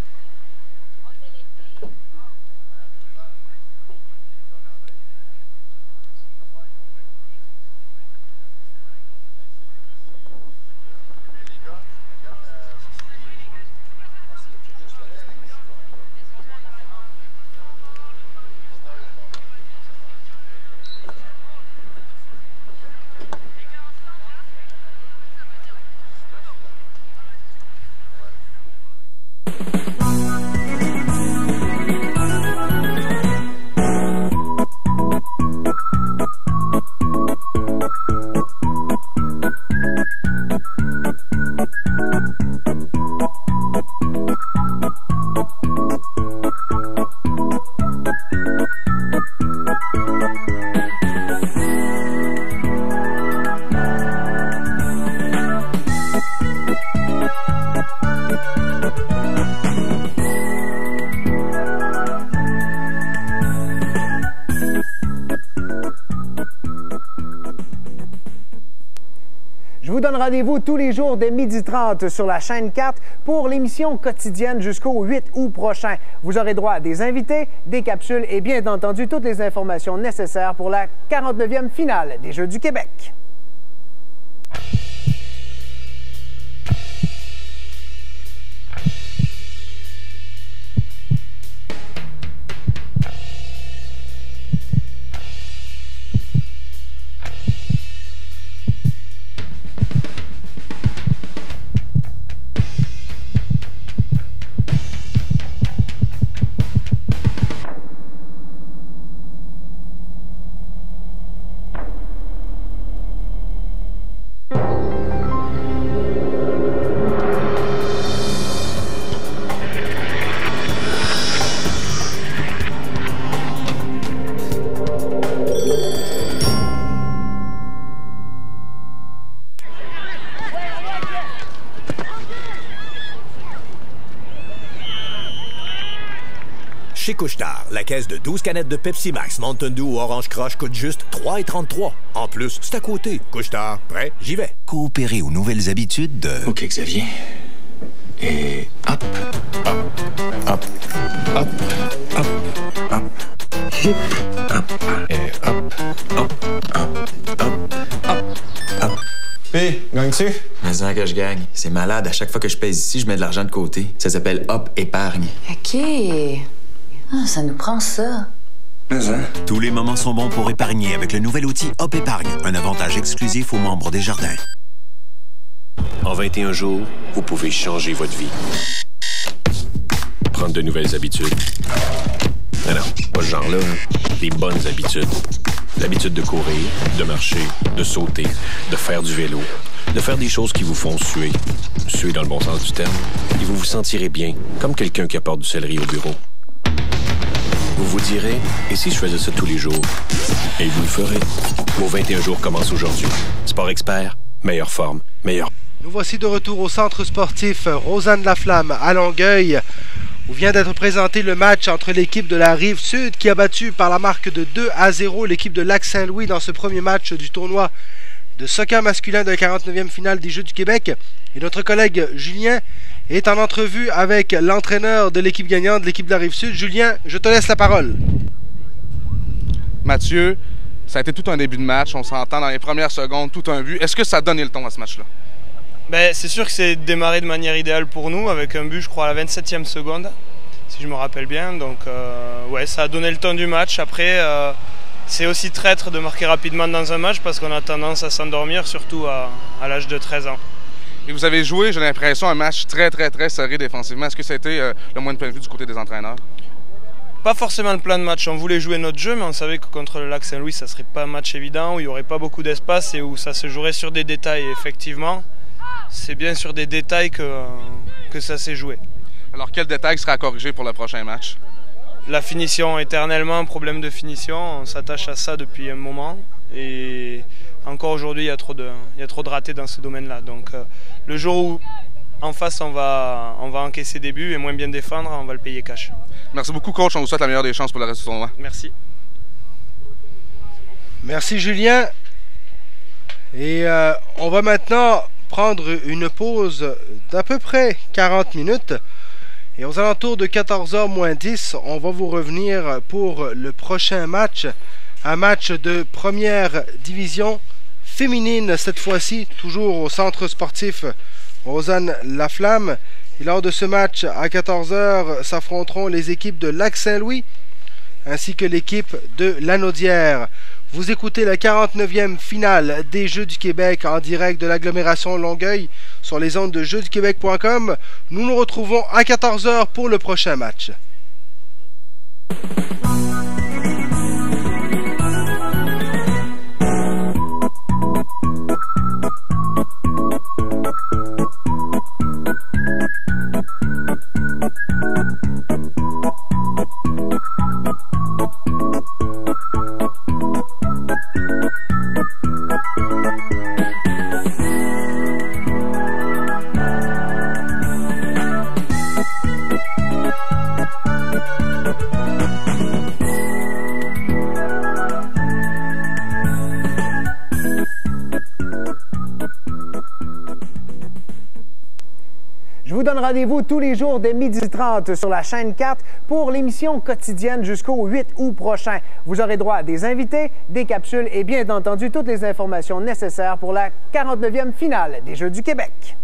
Je vous donne rendez-vous tous les jours dès 12h30 sur la chaîne 4 pour l'émission quotidienne jusqu'au 8 août prochain. Vous aurez droit à des invités, des capsules et bien entendu toutes les informations nécessaires pour la 49e finale des Jeux du Québec. Chez Couche-Tard, la caisse de 12 canettes de Pepsi Max, Mountain Dew ou Orange Crush coûte juste 3,33. En plus, c'est à côté. Couche-Tard, prêt? J'y vais. Coopérer aux nouvelles habitudes de... OK, Xavier. Et hop, hop, hop, hop, hop, hop, hip, hop, et hop, hop, hop, hop, hop, hop. P, gagnes-tu? Mais ça que je gagne. C'est malade. À chaque fois que je pèse ici, je mets de l'argent de côté. Ça s'appelle Hop Épargne. OK. Ah, ça nous prend ça. Mais hein? Tous les moments sont bons pour épargner avec le nouvel outil Hop Épargne, un avantage exclusif aux membres des Jardins. En 21 jours, vous pouvez changer votre vie. Prendre de nouvelles habitudes. Mais non, pas ce genre-là. Des bonnes habitudes. L'habitude de courir, de marcher, de sauter, de faire du vélo, de faire des choses qui vous font suer. Suer dans le bon sens du terme. Et vous vous sentirez bien, comme quelqu'un qui apporte du céleri au bureau. Vous vous direz, et si je faisais ça tous les jours? Et vous le ferez. Vos 21 jours commencent aujourd'hui. Sport Expert, meilleure forme, meilleure... Nous voici de retour au centre sportif Rosanne-la-Flamme à Longueuil, où vient d'être présenté le match entre l'équipe de la Rive-Sud qui a battu par la marque de 2-0 l'équipe de Lac-Saint-Louis dans ce premier match du tournoi de soccer masculin de la 49e finale des Jeux du Québec. Et notre collègue Julien est en entrevue avec l'entraîneur de l'équipe gagnante de l'équipe de la Rive-Sud. Julien, je te laisse la parole. Mathieu, ça a été tout un début de match, on s'entend dans les premières secondes, tout un but. Est-ce que ça a donné le ton à ce match-là? Ben, c'est sûr que c'est démarré de manière idéale pour nous, avec un but, je crois, à la 27e seconde, si je me rappelle bien. Donc, ouais, ça a donné le ton du match. Après, c'est aussi traître de marquer rapidement dans un match parce qu'on a tendance à s'endormir, surtout à l'âge de 13 ans. Et vous avez joué, j'ai l'impression, un match très serré défensivement. Est-ce que ça a été le moins de point de vue du côté des entraîneurs? Pas forcément le plan de match. On voulait jouer notre jeu, mais on savait que contre le Lac-Saint-Louis, ça serait pas un match évident, où il n'y aurait pas beaucoup d'espace et où ça se jouerait sur des détails. Et effectivement, c'est bien sur des détails que ça s'est joué. Alors, quel détail sera à corriger pour le prochain match? La finition, éternellement, un problème de finition. On s'attache à ça depuis un moment. Et encore aujourd'hui, il y a trop de ratés dans ce domaine-là. Donc, le jour où, en face, on va encaisser des buts et moins bien défendre, on va le payer cash. Merci beaucoup, coach. On vous souhaite la meilleure des chances pour le reste du tournoi. Merci. Merci, Julien. Et on va maintenant prendre une pause d'à peu près 40 minutes. Et aux alentours de 14h moins 10, on va vous revenir pour le prochain match. Un match de première division féminine cette fois-ci, toujours au centre sportif Rosanne-la-Flamme. Et lors de ce match, à 14h, s'affronteront les équipes de Lac-Saint-Louis ainsi que l'équipe de Lanaudière. Vous écoutez la 49e finale des Jeux du Québec en direct de l'agglomération Longueuil sur les ondes de jeuxduquebec.com. Nous nous retrouvons à 14h pour le prochain match. Je vous donne rendez-vous tous les jours dès 12h30 sur la chaîne 4 pour l'émission quotidienne jusqu'au 8 août prochain. Vous aurez droit à des invités, des capsules et bien entendu toutes les informations nécessaires pour la 49e finale des Jeux du Québec.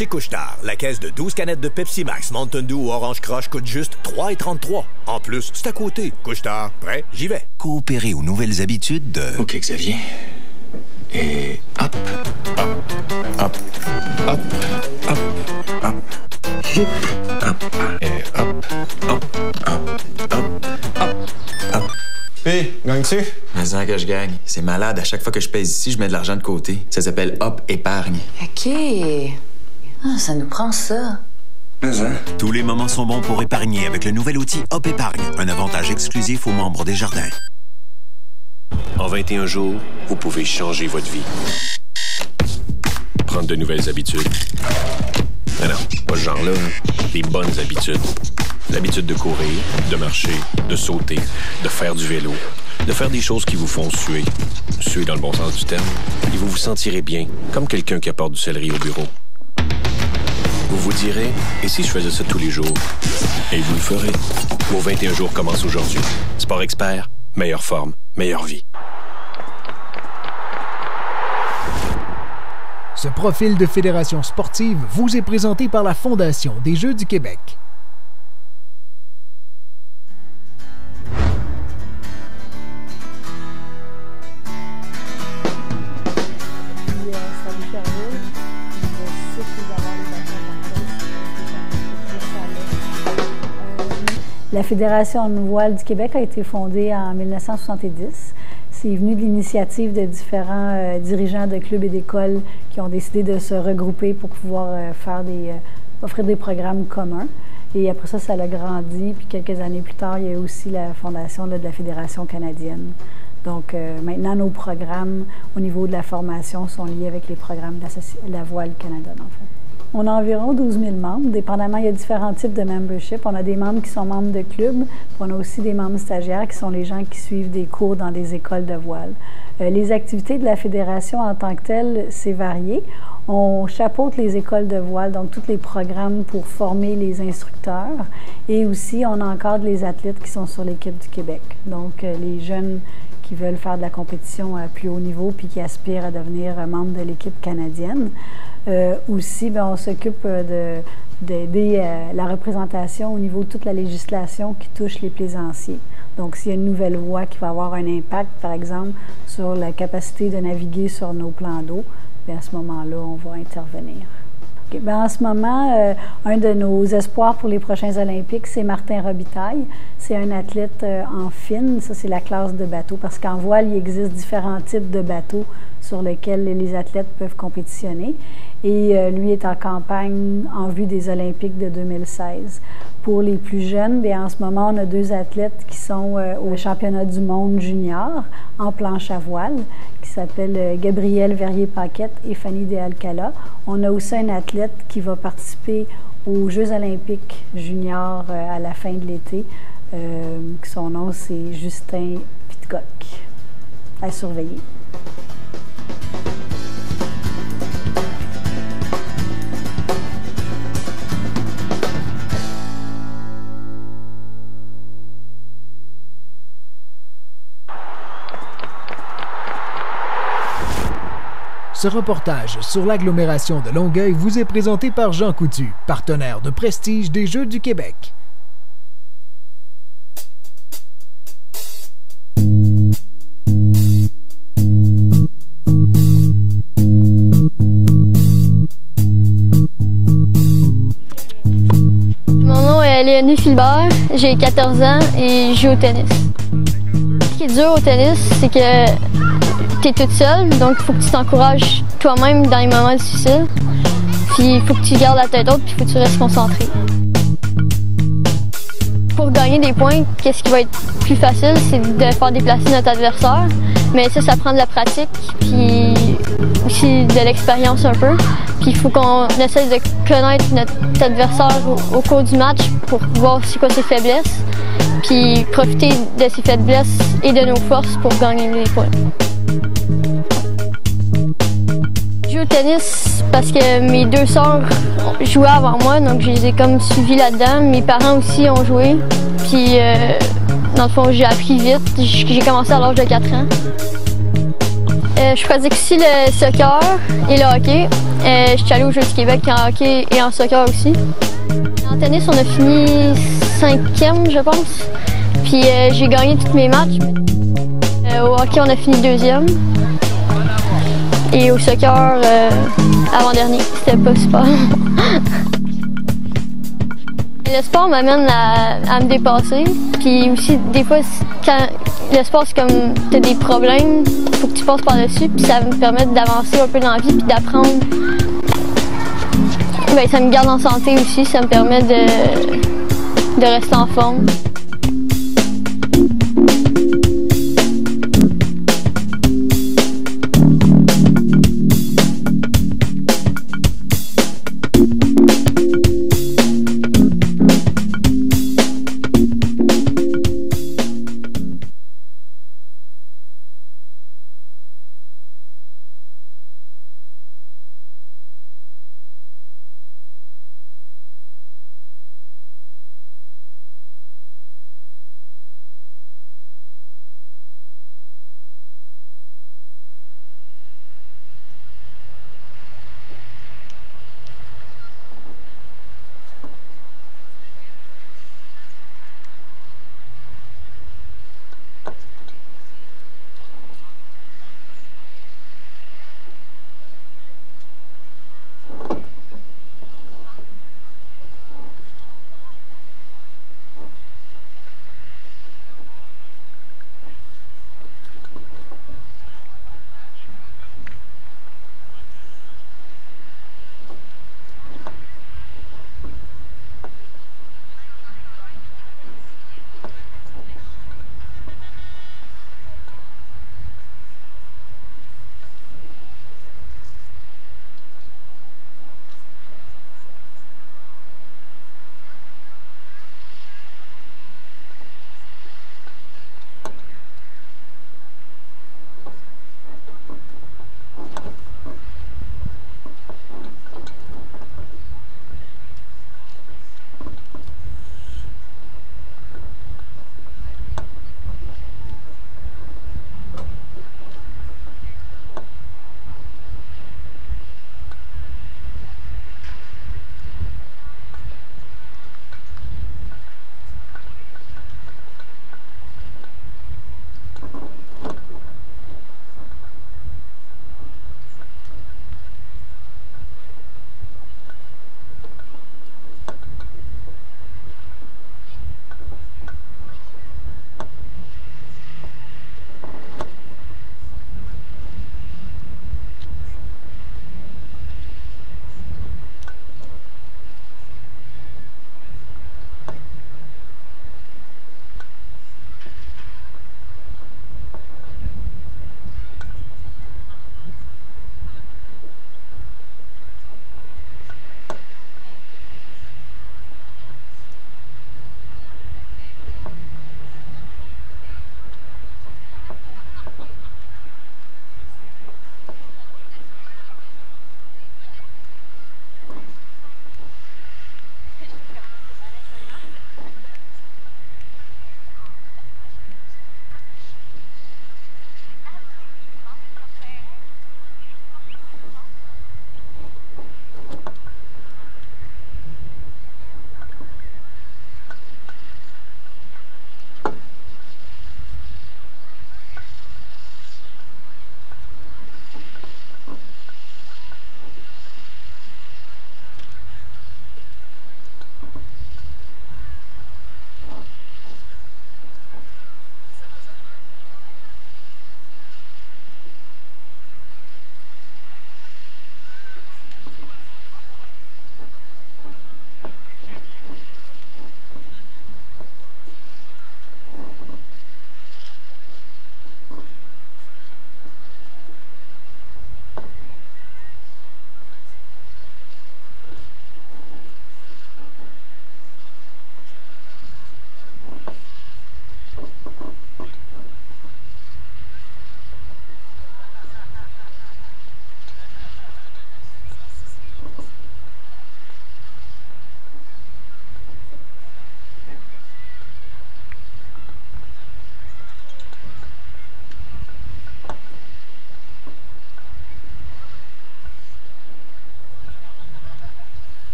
Chez Couche-Tard, la caisse de 12 canettes de Pepsi Max, Mountain Dew ou Orange Crush coûte juste 3,33. En plus, c'est à côté. Couche-Tard, prêt? J'y vais. Coopérer aux nouvelles habitudes de... OK, Xavier. Et hop, hop, hop, hop, hop, hop, hop, et hop, hop, hop, hop, hop, hop. Puis, gagne-tu? Mais ça que je gagne. C'est malade. À chaque fois que je pèse ici, je mets de l'argent de côté. Ça s'appelle Hop Épargne. OK. Ah, ça nous prend ça. Mais hein? Tous les moments sont bons pour épargner avec le nouvel outil Hop Épargne. Un avantage exclusif aux membres des jardins. En 21 jours, vous pouvez changer votre vie. Prendre de nouvelles habitudes. Mais non, pas ce genre-là. Des bonnes habitudes. L'habitude de courir, de marcher, de sauter, de faire du vélo, de faire des choses qui vous font suer. Suer dans le bon sens du terme. Et vous vous sentirez bien, comme quelqu'un qui apporte du céleri au bureau. Vous vous direz, et si je faisais ça tous les jours? Et vous le ferez. Vos 21 jours commencent aujourd'hui. Sport Expert, meilleure forme, meilleure vie. Ce profil de fédération sportive vous est présenté par la Fondation des Jeux du Québec. La Fédération de voile du Québec a été fondée en 1970. C'est venu de l'initiative de différents dirigeants de clubs et d'écoles qui ont décidé de se regrouper pour pouvoir offrir des programmes communs. Et après ça, ça a grandi. Puis quelques années plus tard, il y a eu aussi la fondation de la Fédération canadienne. Donc maintenant, nos programmes au niveau de la formation sont liés avec les programmes de la Voile Canada, dans le fond. On a environ 12 000 membres. Dépendamment, il y a différents types de membership. On a des membres qui sont membres de clubs, puis on a aussi des membres stagiaires qui sont les gens qui suivent des cours dans des écoles de voile. Les activités de la Fédération en tant que telles, c'est varié. On chapeaute les écoles de voile, donc tous les programmes pour former les instructeurs. Et aussi, on encadre les athlètes qui sont sur l'équipe du Québec. Donc, les jeunes qui veulent faire de la compétition à plus haut niveau puis qui aspirent à devenir membres de l'équipe canadienne. Aussi, bien, on s'occupe d'aider la représentation au niveau de toute la législation qui touche les plaisanciers. Donc, s'il y a une nouvelle loi qui va avoir un impact, par exemple, sur la capacité de naviguer sur nos plans d'eau, bien, à ce moment-là, on va intervenir. Okay. Bien, en ce moment, un de nos espoirs pour les prochains Olympiques, c'est Martin Robitaille. C'est un athlète en fine, ça c'est la classe de bateau, parce qu'en voile, il existe différents types de bateaux sur lesquels les athlètes peuvent compétitionner. Et lui est en campagne en vue des Olympiques de 2016. Pour les plus jeunes, bien, en ce moment, on a 2 athlètes qui sont au championnat du monde junior en planche à voile, qui s'appellent Gabrielle Verrier-Paquette et Fanny De Alcala. On a aussi un athlète qui va participer aux Jeux olympiques juniors à la fin de l'été. Son nom, c'est Justin Pitcock. À surveiller. Ce reportage sur l'agglomération de Longueuil vous est présenté par Jean Coutu, partenaire de prestige des Jeux du Québec. Mon nom est Léonie Philbert, j'ai 14 ans et je joue au tennis. Ce qui est dur au tennis, c'est que tu es toute seule, donc il faut que tu t'encourages toi-même dans les moments difficiles. Puis il faut que tu gardes la tête haute, puis il faut que tu restes concentré. Pour gagner des points, qu'est-ce qui va être plus facile, c'est de faire déplacer notre adversaire. Mais ça prend de la pratique, puis aussi de l'expérience un peu. Puis il faut qu'on essaie de connaître notre adversaire au cours du match pour voir c'est quoi ses faiblesses, puis profiter de ses faiblesses et de nos forces pour gagner des points. Je joue au tennis parce que mes 2 sœurs jouaient avant moi, donc je les ai comme suivis là-dedans. Mes parents aussi ont joué, puis dans le fond j'ai appris vite. J'ai commencé à l'âge de 4 ans. Je pratique aussi le soccer et le hockey. Je suis allée aux Jeux du Québec en hockey et en soccer aussi. En tennis, on a fini 5e, je pense. Puis j'ai gagné tous mes matchs. Au hockey, on a fini 2e. Et au soccer, avant-dernier. C'était pas super. Le sport m'amène à me dépasser. Puis aussi, des fois, quand le sport, c'est comme tu as des problèmes, il faut que tu passes par-dessus. Puis ça me permet d'avancer un peu dans la vie puis d'apprendre. Ben, ça me garde en santé aussi. Ça me permet de rester en forme.